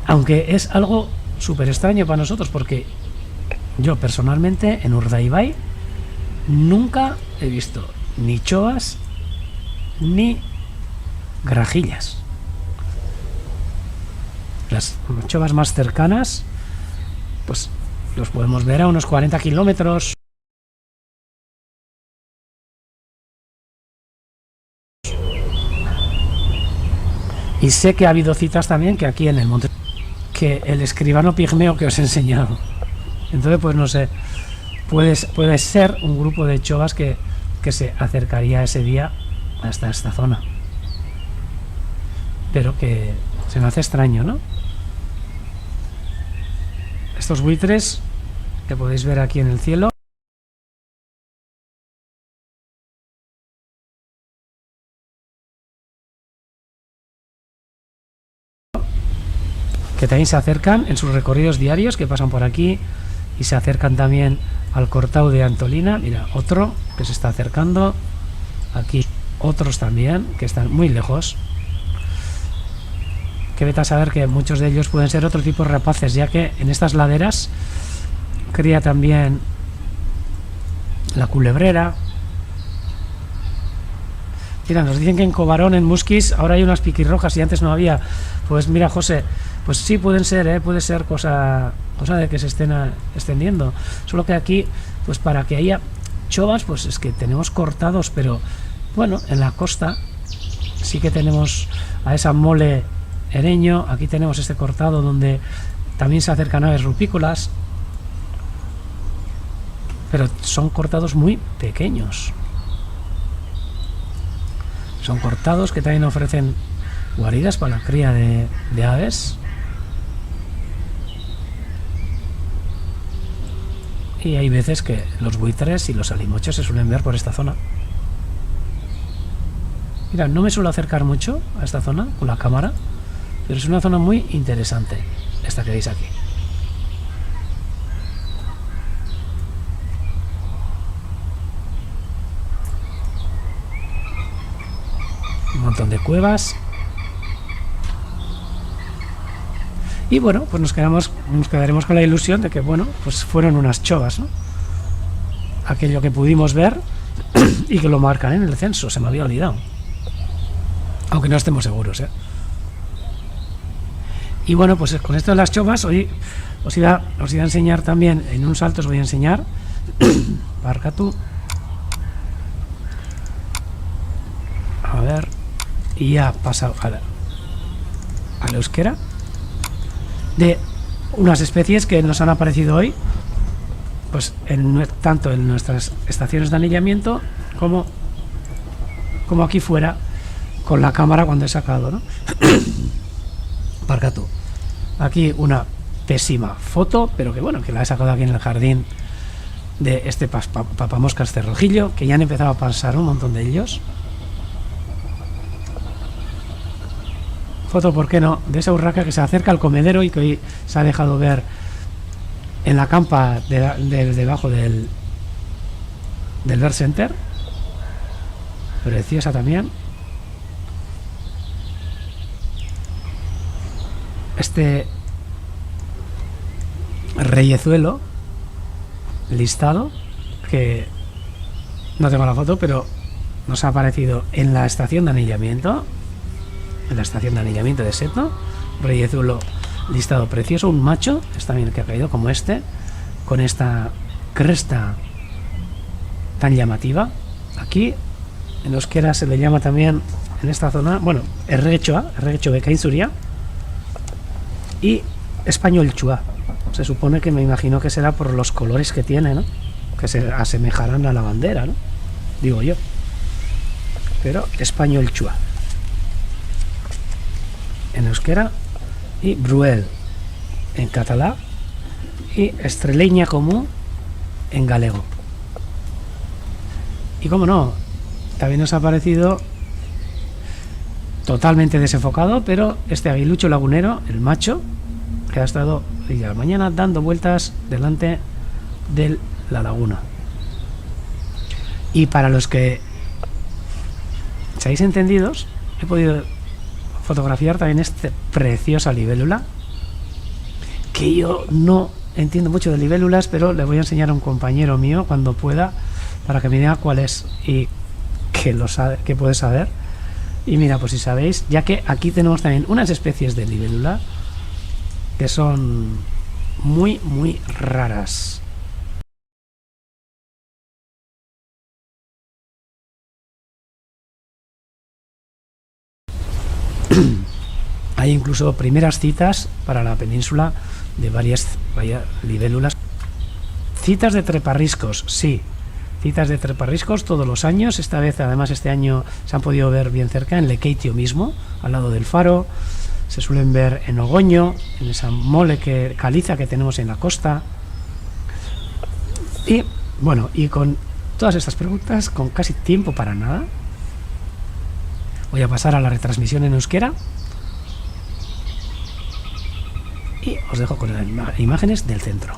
aunque es algo súper extraño para nosotros, porque yo personalmente en Urdaibai nunca he visto ni chovas ni grajillas. Las chovas más cercanas, pues los podemos ver a unos 40 kilómetros. Y sé que ha habido citas también que aquí en el monte, que el escribano pigmeo que os he enseñado. Entonces, pues no sé, puede ser un grupo de chovas que se acercaría ese día hasta esta zona. Pero que se me hace extraño, ¿no? Estos buitres que podéis ver aquí en el cielo. Que también se acercan en sus recorridos diarios, que pasan por aquí y se acercan también al Cortau de Antolina. Mira, otro que se está acercando. Aquí otros también que están muy lejos. Que vete a saber que muchos de ellos pueden ser otro tipo de rapaces, ya que en estas laderas cría también la culebrera. Mira, nos dicen que en Cobarón, en Musquis, ahora hay unas piquirrojas y antes no había. Pues mira, José, pues sí pueden ser, puede ser cosa de que se estén extendiendo. Solo que aquí, pues para que haya chovas, pues es que tenemos cortados, pero bueno, en la costa sí que tenemos a esa mole Ereño. Aquí tenemos este cortado donde también se acercan aves rupícolas, pero son cortados muy pequeños. Son cortados que también ofrecen guaridas para la cría de aves. Y hay veces que los buitres y los alimoches se suelen ver por esta zona. Mira, no me suelo acercar mucho a esta zona con la cámara, pero es una zona muy interesante esta que veis aquí. Un montón de cuevas. Y bueno, pues nos quedaremos con la ilusión de que, bueno, pues fueron unas chovas, ¿no? Aquello que pudimos ver y que lo marcan en el censo, se me había olvidado. Aunque no estemos seguros, ¿eh? Y bueno, pues con esto de las chovas, hoy os iba a enseñar también, en un salto os voy a enseñar, Barkatu. A ver, y ya pasado a la euskera, de unas especies que nos han aparecido hoy, pues tanto en nuestras estaciones de anillamiento como aquí fuera con la cámara cuando he sacado, ¿no? Barkatu. Aquí una pésima foto, pero que bueno, que la he sacado aquí en el jardín de este papamoscas cerrojillo, que ya han empezado a pasar un montón de ellos. Foto, ¿por qué no?, de esa urraca que se acerca al comedero y que hoy se ha dejado ver en la campa debajo del Bird Center. Preciosa también. Este reyezuelo listado, que no tengo la foto, pero nos ha aparecido en la estación de anillamiento. En la estación de anillamiento de Setno, reyezuelo listado precioso, un macho, es también el que ha caído como este, con esta cresta tan llamativa. Aquí en euskera se le llama también en esta zona, bueno, errechoa bekainzuria y español chua. Se supone que, me imagino que será por los colores que tiene, ¿no?, que se asemejarán a la bandera, ¿no?, digo yo. Pero español chua en euskera y Bruel en catalán y estreleña común en galego. Y como no, también nos ha parecido totalmente desenfocado, pero este aguilucho lagunero, el macho, que ha estado hoy a la mañana dando vueltas delante de la laguna. Y para los que seáis entendidos, he podido fotografiar también esta preciosa libélula, que yo no entiendo mucho de libélulas, pero le voy a enseñar a un compañero mío cuando pueda, para que me diga cuál es y que lo sabe, que puede saber. Y mira, pues si sabéis, ya que aquí tenemos también unas especies de libélula que son muy muy raras. Hay incluso primeras citas para la península de varias libélulas. Citas de treparriscos, sí. Citas de treparriscos todos los años. Esta vez, además, este año se han podido ver bien cerca, en Lekeitio mismo, al lado del faro. Se suelen ver en Ogoño, en esa mole caliza que tenemos en la costa. Y bueno, y con todas estas preguntas, con casi tiempo para nada, voy a pasar a la retransmisión en euskera y os dejo con las imágenes del centro.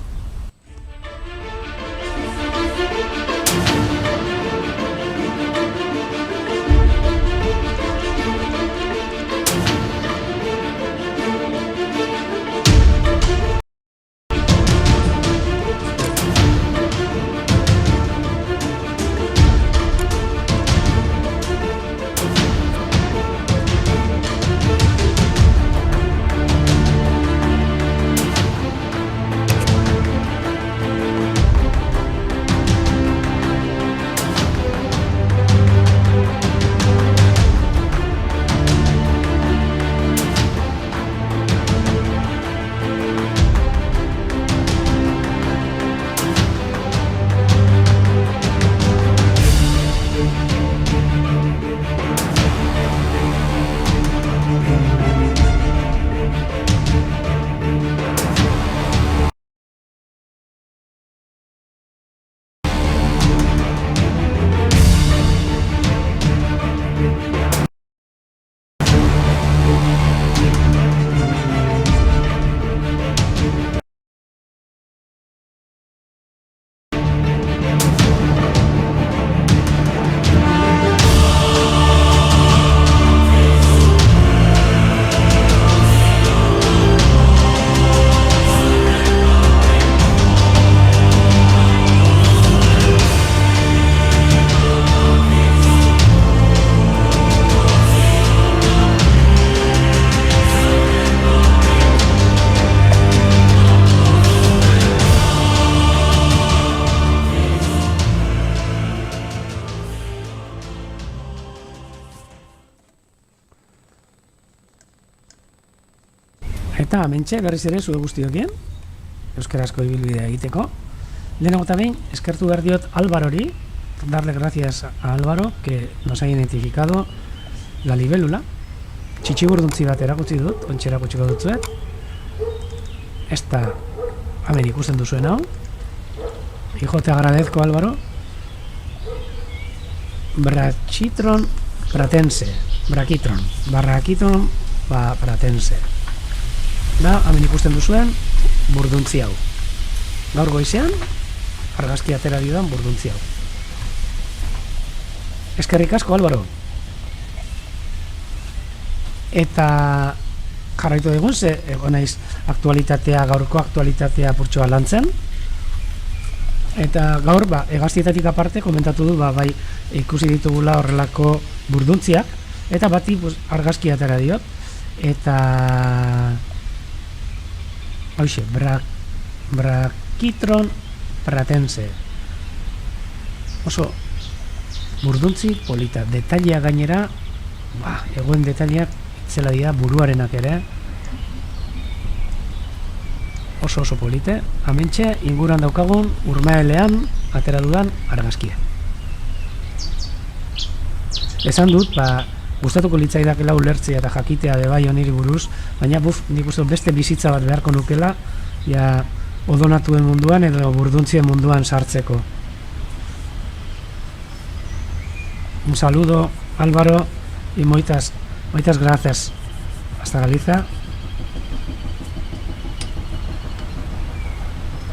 Eta hementxe berriz ere zue guztiokien euskarazko ibilbidea egiteko. Lehenago eta behin, eskertu behar diot Álvarori, darle gracias a Álvaro, que nos ha identificado la libélula. Txitxiburduntzi bat erakutsi dut, ontsa erakutsiko dutzuet. Esta, hemen ikusten duzuen hau. Hijo, te agradezco, Álvaro. Brachytron pratense. Brachytron pratense. Da, hemen ikusten duzuen burduntzi hau. Gaur goizean, argazki atera diodan burduntzi hau. Eskerrik asko, Álvaro. Eta jarraitu dugun, ze egon naiz gaurko aktualitatea purtsoa lantzen. Eta gaur, hegaztietatik aparte, komentatu du, bai, ikusi ditugula horrelako burduntziak, eta bati argazki atera diot. Eta hoxe, Brachytron pratense. Oso burduntzi polita, detaileak gainera, egoen detaileak zela dira buruarenak ere. Oso polite. Hementxe inguruan daukagun urmaelean atera dudan argazkia. Esan dut, gustatuko litzaidakela ulertzea eta jakitea bai honiri buruz, baina nik uste beste bizitza bat beharko nukela, odonatuen munduan edo burduntzien munduan sartzeko. Un saludo, Álvaro, y moitas gracias. Hasta Galiza.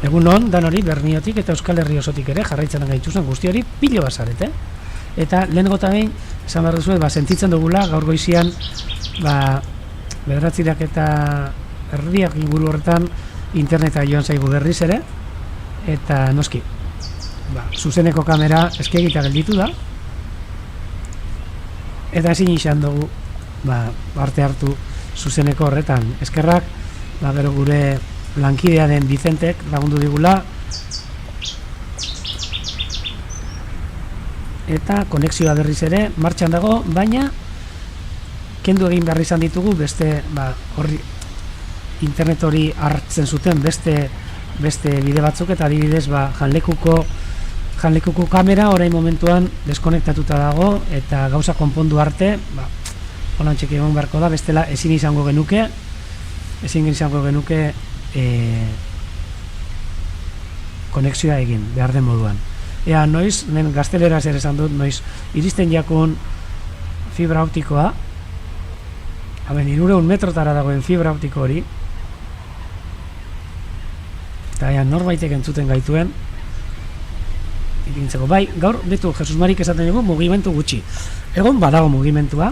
Egun on, danori, Berniotik eta Euskal Herri osotik ere, jarraitzen gaituzten guzti hori, pilo bazarete. Eta lehenengo eta behin, esan behar duzuet, sentitzen dugula, gaur goizian, bederatzirak eta erdiak inguru horretan, interneta joan zaigu berriz ere, eta noski, zuzeneko kamera eskegita gelditu da, eta ezin izan dugu, arte hartu zuzeneko horretan. Eskerrak, gero gure lankidea den Vicentek lagundu digula, eta konexioa berriz ere martxan dago, baina kendu egin behar izan ditugu beste internet hori hartzen zuten beste bide batzuk, eta adibidez janlekuko kamera orain momentuan deskonektatuta dago, eta gauza konpondu arte holan txeki egon beharko da, bestela ezin izango genuke konexioa egin behar den moduan. Ea, noiz, gazteleraz ere esan dut, noiz, iristen jakun fibra optikoa, 300 metrotara dagoen fibra optiko hori, eta norbaitek entzuten gaituen, ikintzeko. Bai, gaur, betu, Jesus Marik esaten dugu, mugimendu gutxi. Egon badago mugimentua,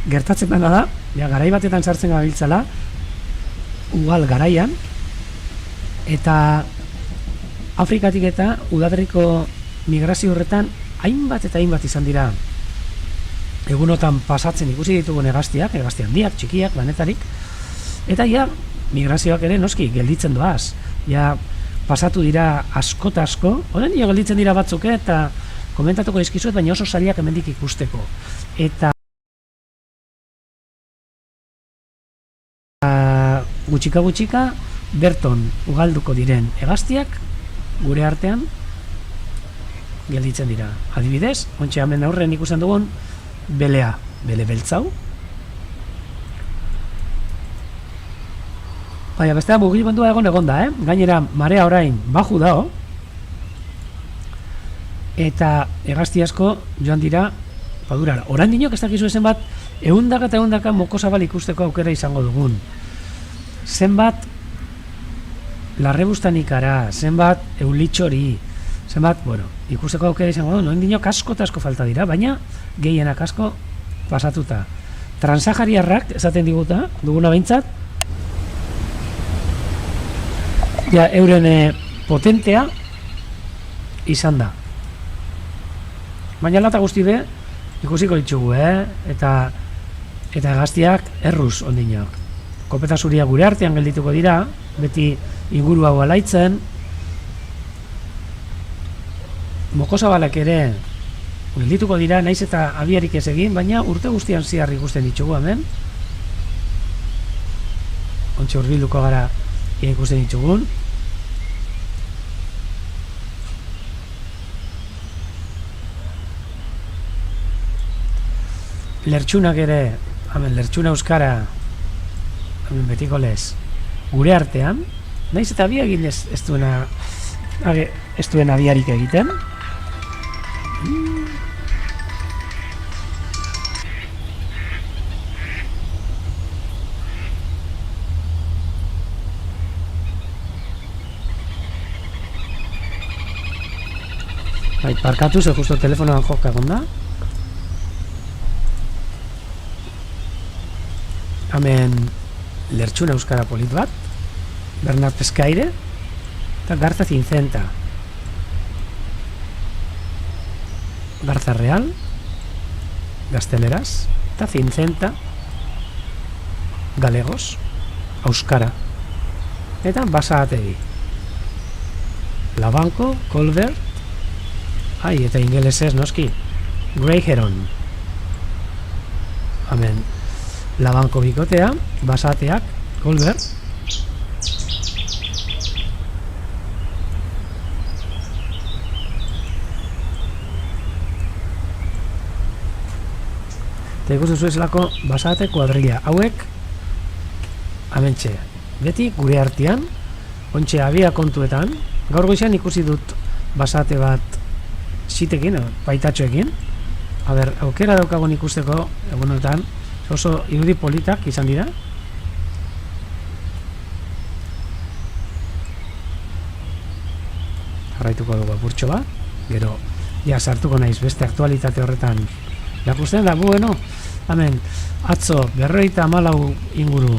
gertatzen dena da, garai batetan sartzen gabiltzala, ugal garaian, eta Afrikatik eta udaberriko migrazio horretan hainbat eta hainbat izan dira egunotan pasatzen ikusi ditugun hegazti handiak, txikiak, lanetarik, eta migrazioak ere noski gelditzen doaz, pasatu dira asko eta asko, horren gelditzen dira batzuk eta komentatuko izkizuet, baina oso zailak hemendik ikusteko, eta gutxika berton ugalduko diren hegaztiak gure artean gelditzen dira. Adibidez, ontxe hemen aurren ikusten dugun bele beltzau. Baina bestea mugimendua egon da, gainera marea orain baju dao, eta hegazti asko joan dira padurara. Orain dinok ez dakizu ezen bat, ehundaka mokosabal ikusteko aukera izango dugun. Zenbat larrebustanikara, zenbat eulitxori, zenbat, ikusteko aukera izango du, noen dinok asko eta asko falta dira, baina gehienak asko pasatuta. Transahariarrak esaten duguna behintzat, euren potentea izan da. Baina lata guzti be, ikusiko ditugu, eta hegaztiak erruz ondinok. Kopeta zuria gure artean geldituko dira, beti inguru hau alaitzen, mokosabalak ere geldituko dira, naiz eta abiarik ez egin, baina urte guztian ziar ikusten ditugu hemen. ontsi hurbilduko gara ikusten ditugun. Lertxunak ere, hemen lertxuna euskara, hemen betiko lez, gure artean, naiz eta bi egin ez duen abiarik egiten. Bai, parkatu, ze justo telefonoan joka gonda. Hemen lertxuna euskara polit bat, Bernat Pescaire eta Garza Cincenta. Garza Real, gazteleraz, eta Cincenta, galegos, euskara. Eta Basategi. Labanko, Colbert, eta ingelesez noski, Grey Heron. Hemen Labanko bikotea, Basateak, Colbert. Eta ikusten zuezlako Basate kuadrilla. Hauek, amentxe, beti gure artean, ontxe abia kontuetan, gaur goizean ikusi dut Basate bat zitekin, baitatxoekin. Aukera daukagun ikusteko, egunotan, oso irudi politak izan dira. Jarraituko dugu apurtxo bat, gero ja sartuko naiz beste aktualitate horretan irakusten da. Bueno, hemen atzo 54 inguru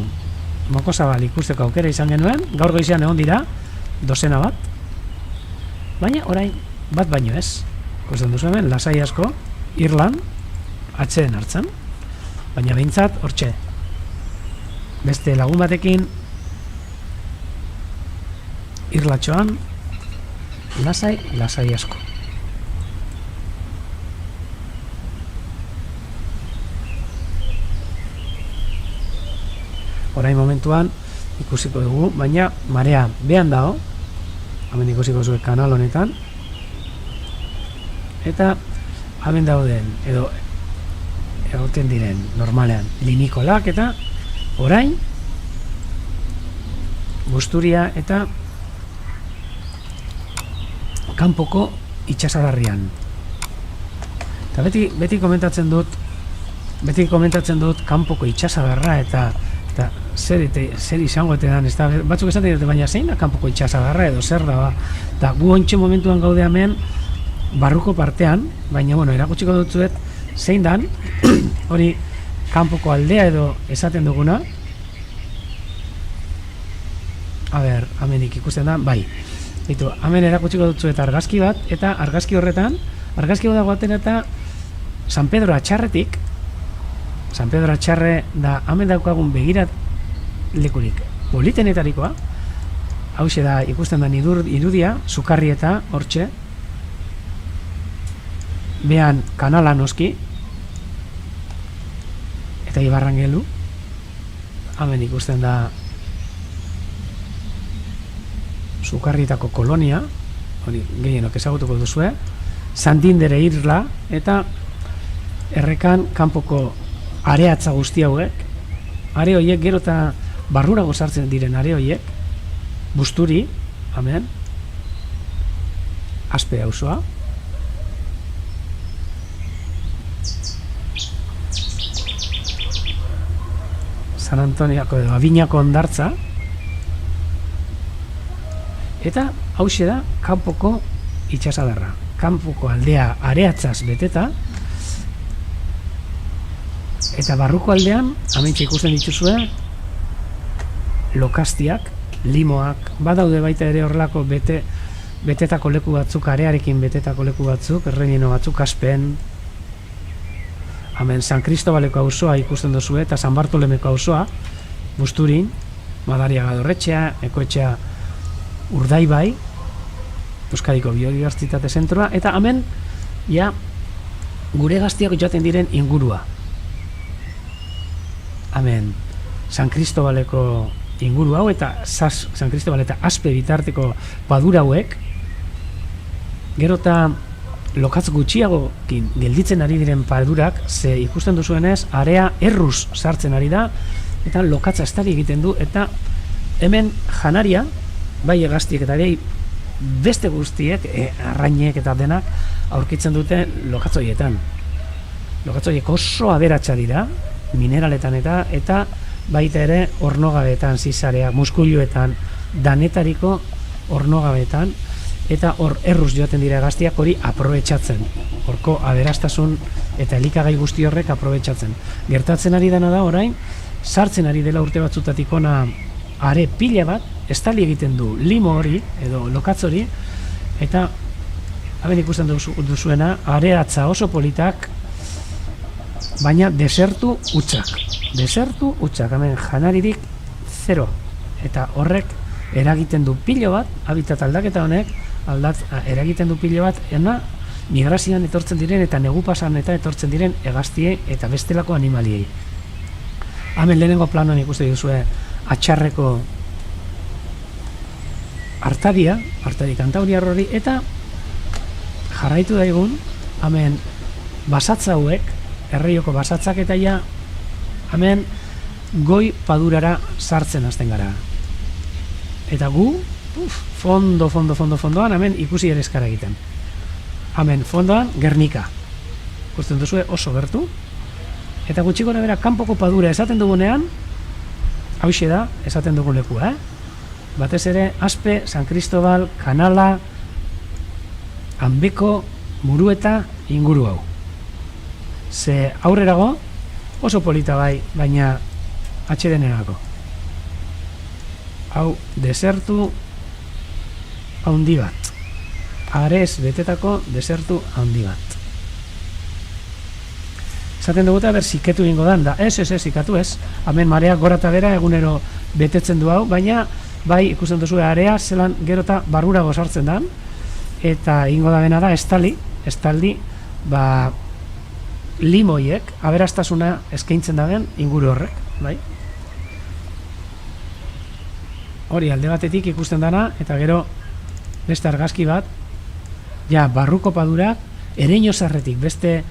mokosabal ikusteko aukera izan genuen, gaur goizean egon dira dozena bat, baina orain bat baino ez. Ikusten duzu hemen, lasai asko, Irlan, atzeen hartzen, baina behintzat, hortxe, beste lagun batekin, irlatxoan, lasai asko. Orain momentuan, ikusiko dugu, baina marea behan dago, hemen ikusiko zuek kanal honetan, eta hemen dauden, edo egoten diren normalean linikolak, eta orain Busturia eta kanpoko itxasadarrian. Eta beti komentatzen dut kanpoko itxasadarra eta zer izango etean, batzuk esan dira, baina zein da kanpoko itxasadarra edo zer da, eta gu ontxe momentuan gaude hemen barruko partean, baina erakutsiko dutzuet zein dan hori kanpoko aldea edo esaten duguna. Hemenik ikusten da, bai, hemen erakutsiko dutzuet argazki bat, eta argazki horretan, argazki dago aten eta San Pedro Atxarretik, San Pedro Atxarre da hemen daukagun begirat lekurik politenetarikoa, hause da ikusten da irudia, Sukarri eta hortxe, behan kanala noski, eta Ibarrangelu, hemen ikusten da Sukarrietako kolonia, hori gehienok ezagutuko duzue, Sandindere irla, eta errekan kanpoko areatza guzti hauek, are horiek gero eta barrurago sartzen diren are horiek, Busturi, hemen, Aspe auzoa, San Antoniako edo Abinako hondartza, eta hause da kanpoko itxasadarra, kanpoko aldea areatzaz beteta, eta barruko aldean, hementxe ikusten dituzue, lokastiak, limoak, badaude baita ere horrelako betetako leku batzuk, arearekin betetako leku batzuk, errenino batzuk, Aspen, hemen San Cristobaleko auzoa ikusten duzue, eta San Bartolemeko auzoa, Busturin, Madariaga Dorretxea, Ekoetxea Urdaibai, Euskadiko Biodibertsitate Zentroa, eta hemen, ja, gure gaztiak joaten diren ingurua. Hemen, San Cristobaleko inguru hau eta San Cristobal eta Aspe bitarteko padura hauek, gero eta lokatz gutxiagokin gelditzen ari diren padurak, ze ikusten duzuenez, area erruz sartzen ari da, eta lokatza estari egiten du, eta hemen janaria, bai hegaztiek eta ere beste guztiek, arrainek eta denak, aurkitzen dute lokatzoietan. Lokatzoiek oso aberatsa dira, mineraletan eta baita ere ornogabetan, zizarea, muskuluetan, danetariko ornogabetan, eta hor erruz joaten dira hegaztiak hori aprobetxatzen. Horko aberastasun eta elikagai guzti horrek aprobetxatzen. Gertatzen ari dena da orain, sartzen ari dela urte batzutatik ona are pila bat, estali egiten du limo hori, edo lokatz hori, eta haben ikusten duzuena, areatza oso politak, baina desertu hutsak. Desertu hutsak, hemen janaririk zero. Eta horrek eragiten du pilo bat, habitat aldaketa honek, eragiten du pilo bat, migrazioan etortzen diren eta negu pasan eta etortzen diren hegaztiei eta bestelako animaliei. Hemen lehenengo planoan ikusten duzue atxarreko artari kantauriar hori, eta jarraitu daigun, hemen basatza hauek, erreioko basatzak eta ja, hemen goi padurara sartzen hasten gara. Eta gu, fondoan, hemen ikusi ere eskara egiten. Hemen fondoan, Gernika. Ikusten duzue oso gertu. Eta gutxi gora bera, kanpoko padura esaten dugunean, hauxe da, esaten dugun lekua, Batez ere, Aspe, San Cristobal, Kanala, Anbeko, Murueta, inguru hau. Ze aurrerago, oso polita bai, baina atxedenerako. Hau, desertu handi bat. Arez betetako desertu handi bat. Esaten dugu eta ziketu ingo dan, da ez, zikatu ez. Hemen mareak gora eta bera egunero betetzen du hau, baina bai ikusten duzu area zelan gero eta barrurago sartzen dan, eta ingo da bena da estaldi, limoiek, aberastasuna eskaintzen da den inguru horrek, bai? Hori alde batetik ikusten dana, eta gero beste argazki bat, ja, barruko padurak, Ereño Zarretik, beste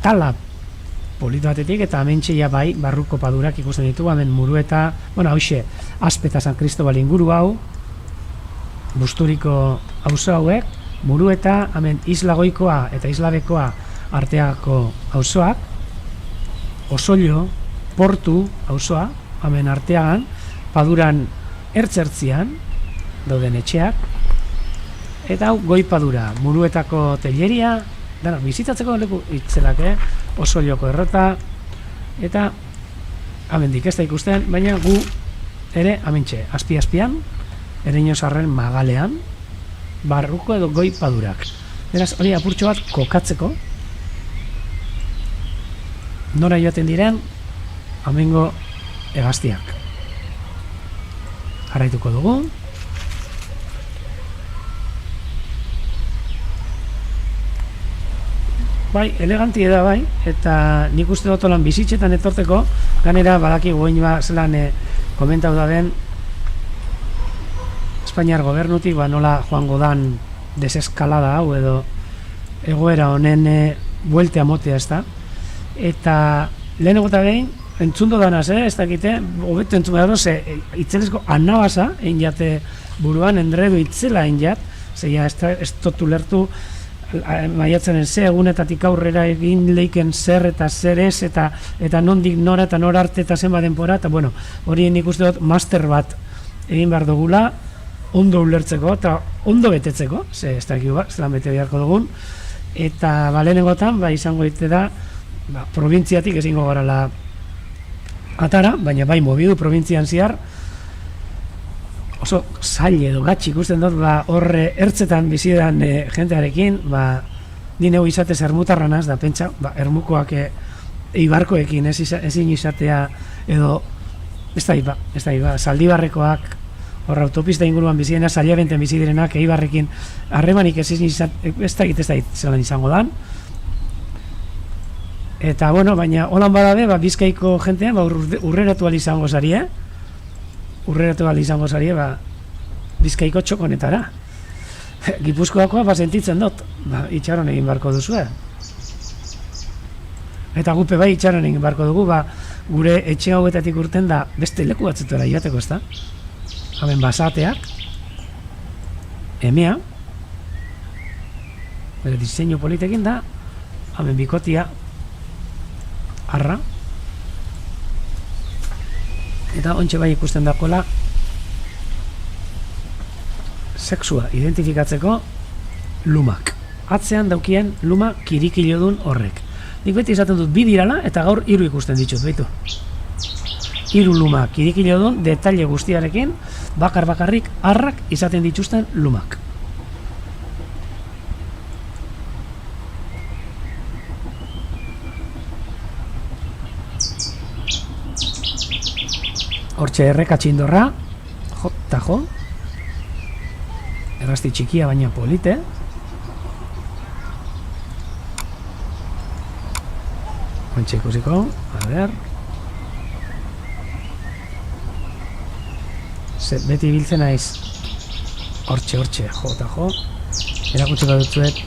tala polit batetik, eta hementxe ja bai, barruko padurak ikusten ditugu, hemen Murueta, hauxe, Aspe eta San Cristobal inguru hau, Busturiko auzo hauek, Murueta, hemen Isla Goikoa eta Isla Bekoa arteako auzoak, Osollo, Portu auzoa, hemen arteagan, paduran ertzertzian dauden etxeak, eta hau goi padura, Muruetako telleria, dara, bizitatzeko leku itzelak, Osolloko errota, eta hemendik ez da ikusten, baina gu ere hementxe, azpi-azpian, Ereño Zarren magalean, barruko edo goi padurak. Beraz, hori apurtxo bat kokatzeko, nora joaten diren, hemengo hegaztiak. Jarraituko dugu. Bai, eleganti da bai, eta nik uste dut lan bizitxetan etorteko, ganera badaki goin zelan komentau da den Espainiar gobernutik, nola joango dan deseskalada hau edo egoera honen bueltea motea ez da. Eta lehenengo eta behin, entzundo danaz, ez dakite, hobeto entzun behar ze itzelesko anabasa, egin jate buruan, endredu itzela egin jat, zeia ez totu lertu, maiatzenen ze egunetatik aurrera egin leiken zer eta zer ez, eta nondik nora eta nora arte eta zenba denpora, eta hori nik uste dut master bat egin behar dugula, ondo ulertzeko eta ondo betetzeko, ze ez dakik zelan bete beharko dugun, eta lehenengotan izango dite da, probintziatik ezingo garala atara, baina bai mobidu probintzian ziar, oso zail edo gatxi ikusten dut, horre ertzetan bizidan jentearekin, ni neu izatez ermutarranaz, da pentsa, ermukoak eibarkoekin ezin izatea, edo, ez da, Zaldibarrekoak, horra autopista inguruan biziena, Zailabenten bizidirenak, eibarrekin, harremanik ez da zelan izango dan, Eta, bueno, baina holan badabe, ba, Bizkaiko jentean, ba, urreratu izango zari, urreratu izango zari, ba, Bizkaiko txokonetara. Gipuzkoakoa, ba, sentitzen dut, ba, itxaron egin barko duzu, Eta gupe bai itxaron egin barko dugu, ba, gure etxe hauetatik urten da beste leku batzutora joateko, ez da? Hemen basateak, emea, bere diseinu politekin da, hemen bikotia, arra, eta ontxe bai ikusten dakoela sexua identifikatzeko lumak. Atzean daukien luma kirikilodun horrek. Nik beti izaten dut bi dirala eta gaur 3 ikusten ditut, baitu. 3 luma kirikilodun detaile guztiarekin, bakarrik arrak izaten dituzten lumak. Hortxe erreka txindorra, jota jo, errazti txikia baina polite. Ontxe ikusiko, a ber. Beti biltzen naiz, hortxe, jota jo, erakutsiko dutzuet,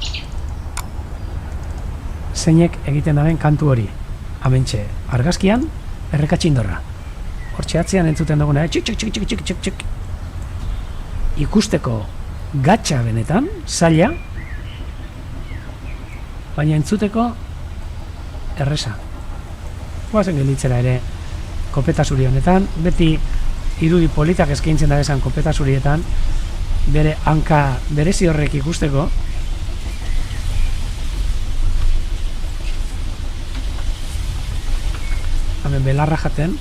zeinek egiten daben kantu hori. Hementxe, argazkian, erreka txindorra. Hortxe atzean entzuten duguna, txik. Ikusteko gatxa benetan, zaila, baina entzuteko erresa. Guazen gelditzera ere kopeta zuri honetan, beti irudi politak eskaintzen da esan kopeta zurietan, bere hanka berezi horrek ikusteko. Hemen belarra jaten,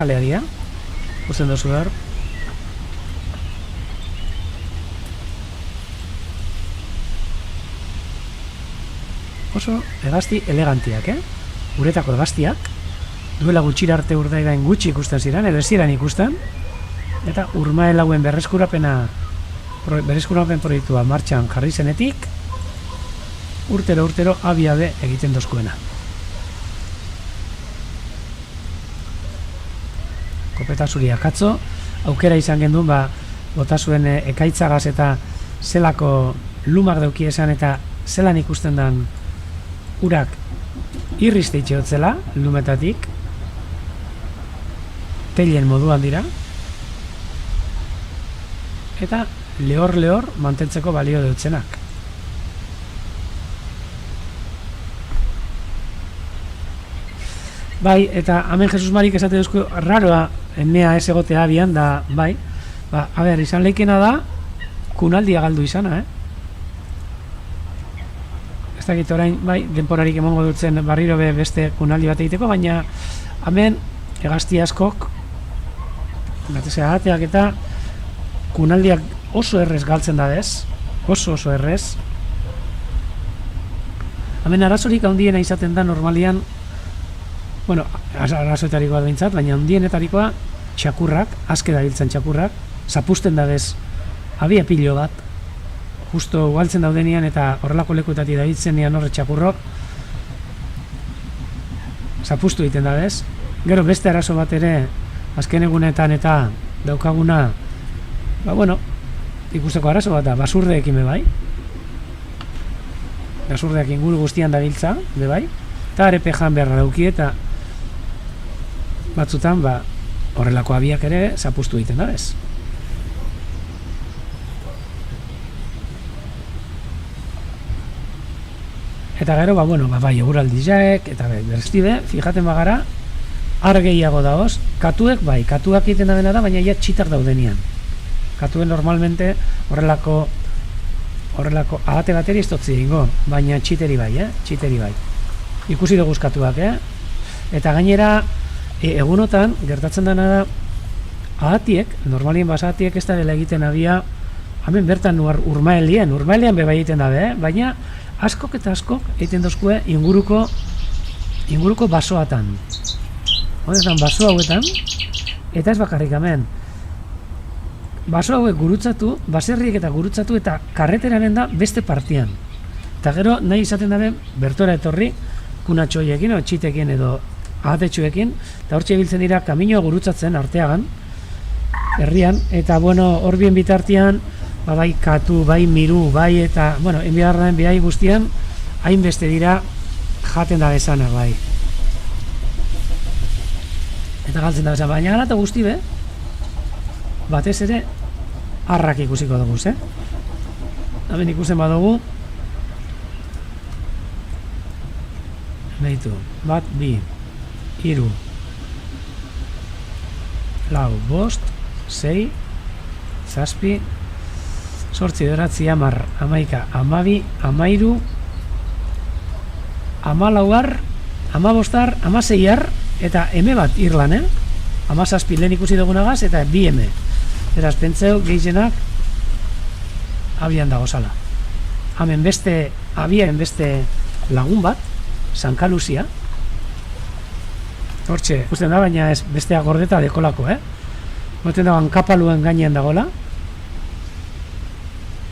alearia, usten dozu behar. Oso hegazti elegantiak, Uretako hegaztiak, duela gutxira arte urdaidain gutxi ikusten ziren, edo ez ziren ikusten, eta Urmael hauen berreskurapen proiektua martxan jarri zenetik, urtero abiabe egiten dozkuena. Kopeta zuria katzo, aukera izan gendun, bota zuen ekaitzagaz eta zelako lumak dauki esan eta zelan ikusten dan urak irrizte itxeotzela, lumetatik, teilen moduan dira, eta lehor mantentzeko balio dutzenak. Bai, eta hemen Jesus Marik esate duzko raroa emea ez egotea abian, da, bai, a ber, izan leikena da, kunaldia galdu izana, Ez dakit orain, bai, denporarik emongo dutzen barriro beste kunaldi bat egiteko, baina hemen hegazti askok, batezea ateak eta kunaldiak oso errez galtzen da bez, oso errez. Hemen arazorik handiena izaten da normalian, bueno, arazoetarikoa behintzat, baina handienetarikoa txakurrak, azke dabiltzen txakurrak, zapusten da bez, abia pilo bat, justo ugaltzen daudenian eta horrelako lekuetatik dabiltzen nian horre txakurrok, zapustu egiten da bez. Gero beste arazo bat ere, azken egunetan eta daukaguna, bueno, ikusteko arazo bat da, basurdeekin bai. Basurdeak inguru guztian dabiltza, bai. Eta arepejan beharra dauki eta batzutan, horrelako abiak ere zapustu egiten da bez. Eta gero, bai, eguraldiak, eta bereztibe, fijaten bagara, ar gehiago daoz, katuek, bai, katuak egiten da da, baina ja txitak daudenian. Katuen normalmente horrelako ahate bateri ez dutzi egingo, baina txiteri bai, txiteri bai. Ikusi dugu katuak, Eta gainera, egunotan, gertatzen dena da, ahatiek, normalien basatiek ez da dela egiten abia, hemen bertan urmaelian beba egiten dabe, baina askok eta askok egiten dozkue inguruko basoatan. Honetan, baso hauetan, eta ez bakarrik hemen, baso hauek gurutzatu, baserriek eta gurutzatu eta karreteraren da beste partian. Eta gero nahi izaten dabe bertora etorri kunatxoiekin, o txitekin edo ahatetxuekin, eta hortxe biltzen dira kaminoa gurutzatzen arteagan, herrian, eta bueno, hor bien bitartean, bai katu, bai miru, bai eta, bueno, enbiarren bihai guztian, hainbeste dira jaten da bezana, bai. Eta galtzen da bezana, baina gara eta guzti be, batez ere, arrak ikusiko dugu, Hemen ikusten badugu, behitu, bat, bi, hiru, lau, bost, sei, zazpi, sortzi, bederatzi, hamar, hamaika, hamabi, hamairu, hamalauar, hamabostar, hamaseiar, eta eme bat irlan, hamazazpi lehen ikusi dugunagaz, eta bi eme. Beraz, pentseu, gehienak, abian dago zala. Hemen beste, abian beste lagun bat, Sankaluzia. Hortxe, ikusten da, baina ez bestea gordeta dekolako, Moten dagoen kapaluen gainean dagola.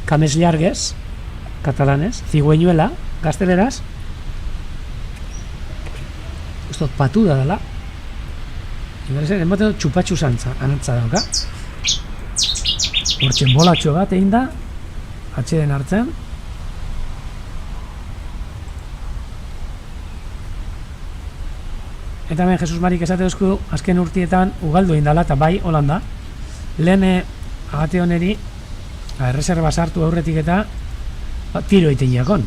Cames llargues, katalanez, cigüeñuela, gazteleraz. Ustot patuda dela. Moten txupatxu zantza, anantza dauka. Hortxe, bolatxo bat egin da, atxeden hartzen. Eta hemen Jesus Marik esate duzku azken urtietan ugaldu egin dela, eta bai, holanda. Lehen agate honeri, erreserba sartu aurretik eta tiro egiten jakon.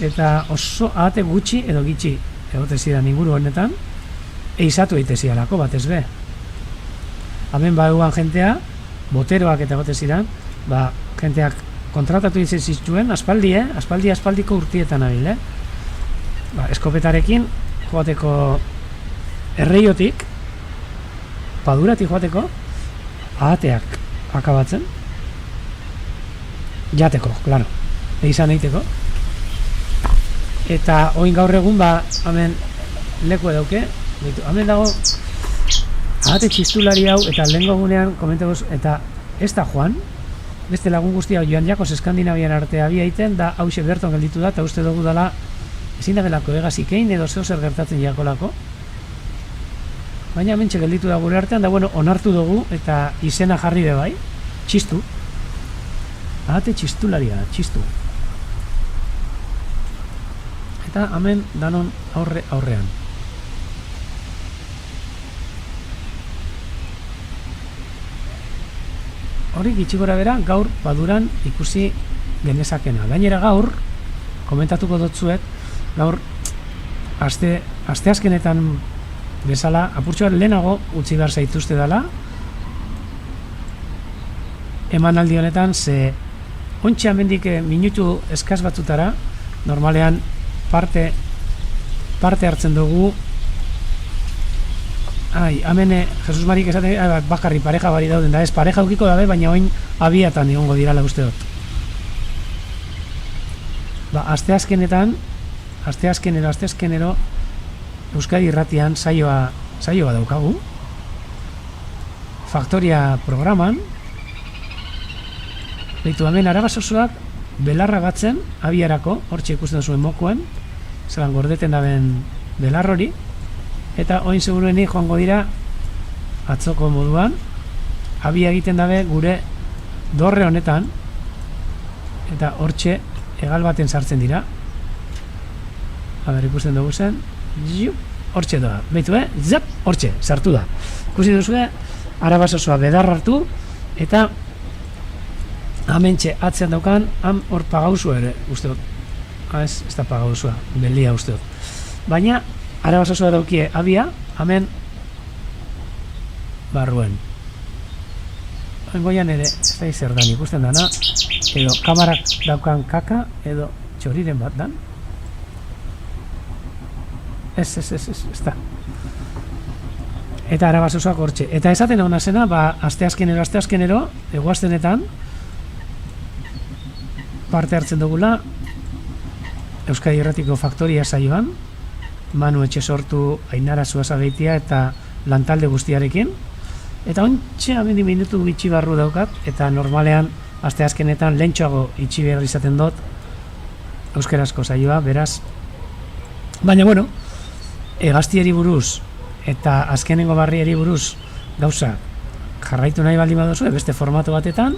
Eta oso agate gutxi edo gitxi egote zidan inguru honetan, eizatu egite zidalako batez be. Hemen bauan jentea, boteroak eta egote zidan, jenteak kontratatu izan zituen, aspaldiko urtietan abil, eskopetarekin, joateko erreiotik, paduratik joateko, ahateak akabatzen, jateko, klaro, izan egiteko. Eta oin gaur egun, hemen leku edauke, hemen dago, ahate txistulari hau, eta lehen gogunean, komentegoz, eta ez da joan, beste lagun guztia joan jakoz Eskandinavian artea bi egiten, da hause berton gelditu da, eta uste dugu dela, ezin da belako egazikein edo zeo zer gertatzen jakolako. Baina mentxe gelditu da gure artean, da bueno, onartu dugu eta izena jarri be bai, txistu. Ahate txistularia, txistu. Eta hemen danon aurrean. Hori gitxigora bera gaur baduran ikusi genezakena. Gainera gaur, komentatuko dotzuet, gaur, asteazkenetan bezala, apurtxo bat lehenago utzi behar zaituzte dela, emanaldi honetan, ze ontxe amendik minutu eskaz batzutara, normalean parte hartzen dugu, hemen Jesus Marik esaten, bakarri pareja bari dauden, da ez pareja ukiko dabe, baina oin abiatan egongo dirala uste dut. Asteazkenero Euskadi Irratian saioa daukagu. Faktoria programan. Beitu hemen Arabasosoak belarra batzen abiarako, hortxe ikusten zuen mokoen, zelan gordeten daben belar hori, eta oin seguruenik joango dira atzoko moduan, abia egiten dabe gure dorre honetan, eta hortxe egal baten sartzen dira. Ikusten dugu zen, hortxe doa, behitu, zap, hortxe, sartu da. Ikusi duzue, Arabasosoa bedar hartu, eta amentxe atzean daukan, hor pagauzua ere, uste dut. Ez da pagauzua, belia uste dut. Baina, Arabasosoa daukie abia, hemen barruen. Goian ere, ez da izer dan ikusten dana, edo kamarak daukan kaka, edo txoriren bat dan. Ez da. Eta Arabasosoak hortxe. Eta esaten hona zena, asteazkenero, eguaztenetan, parte hartzen dugula, Euskadi Irratiko Faktoria saioan, Manu Etxe sortu, Ainara Zuazabeitia eta lantalde guztiarekin. Eta ontxe amendi minutu itxi barru daukat, eta normalean asteazkenetan lehentxoago itxi behar izaten dut, euskerazko saioa, beraz. Baina, bueno, Hegaztiari buruz eta azkenengo barriari buruz gauza jarraitu nahi baldin baduzue, beste formato batetan,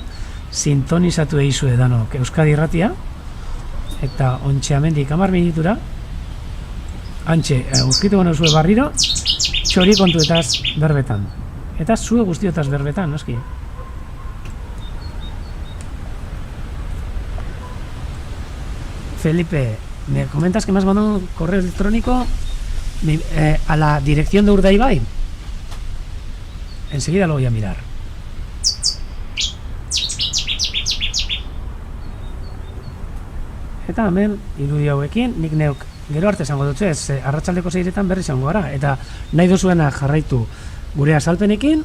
sintonizatu eizue danok Euskadi Irratia, eta ontxe amendik 10 minutura, antxe, uzkitu gonozue barriro, txori kontuetaz berbetan. Eta zue guztiotaz berbetan, noski. Felipe, me comentas que me has mandado un correo electrónico a la dirección de Urdaibai. Enseguida lo voy a mirar. Eta hemen, irudi hauekin, nik neuk gero arte esango dut, ez, arratsaldeko 6etan berri izango gara, eta nahi duzuena jarraitu gure azalpenekin,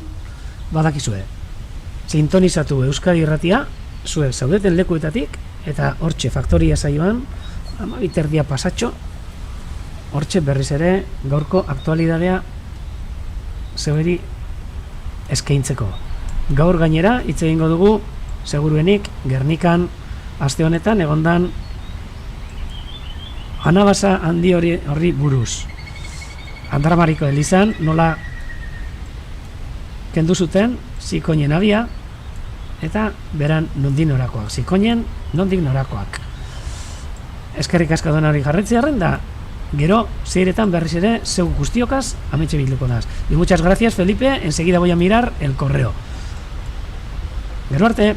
badakizue. Sintonizatu Euskadi Irratia, zuek zaudeten lekuetatik, eta hortxe faktoria saioan, 12 pasatxo, hortxe berriz ere gaurko aktualidadea zeueri eskaintzeko. Gaur gainera, hitz egingo dugu, seguruenik, Gernikan, aste honetan, egondan anabasa handi horri buruz. Andramariko elizan, nola kendu zuten, zikoinen abia, eta beran nondik norakoak. Zikoinen, nondik norakoak. Eskerrik asko donari jarretzearen da, gero, 6etan berriz ere, zeu guztiokaz, ametxe bilduko naz. Y muchas gracias, Felipe, enseguida voy a mirar el correo. Gero arte!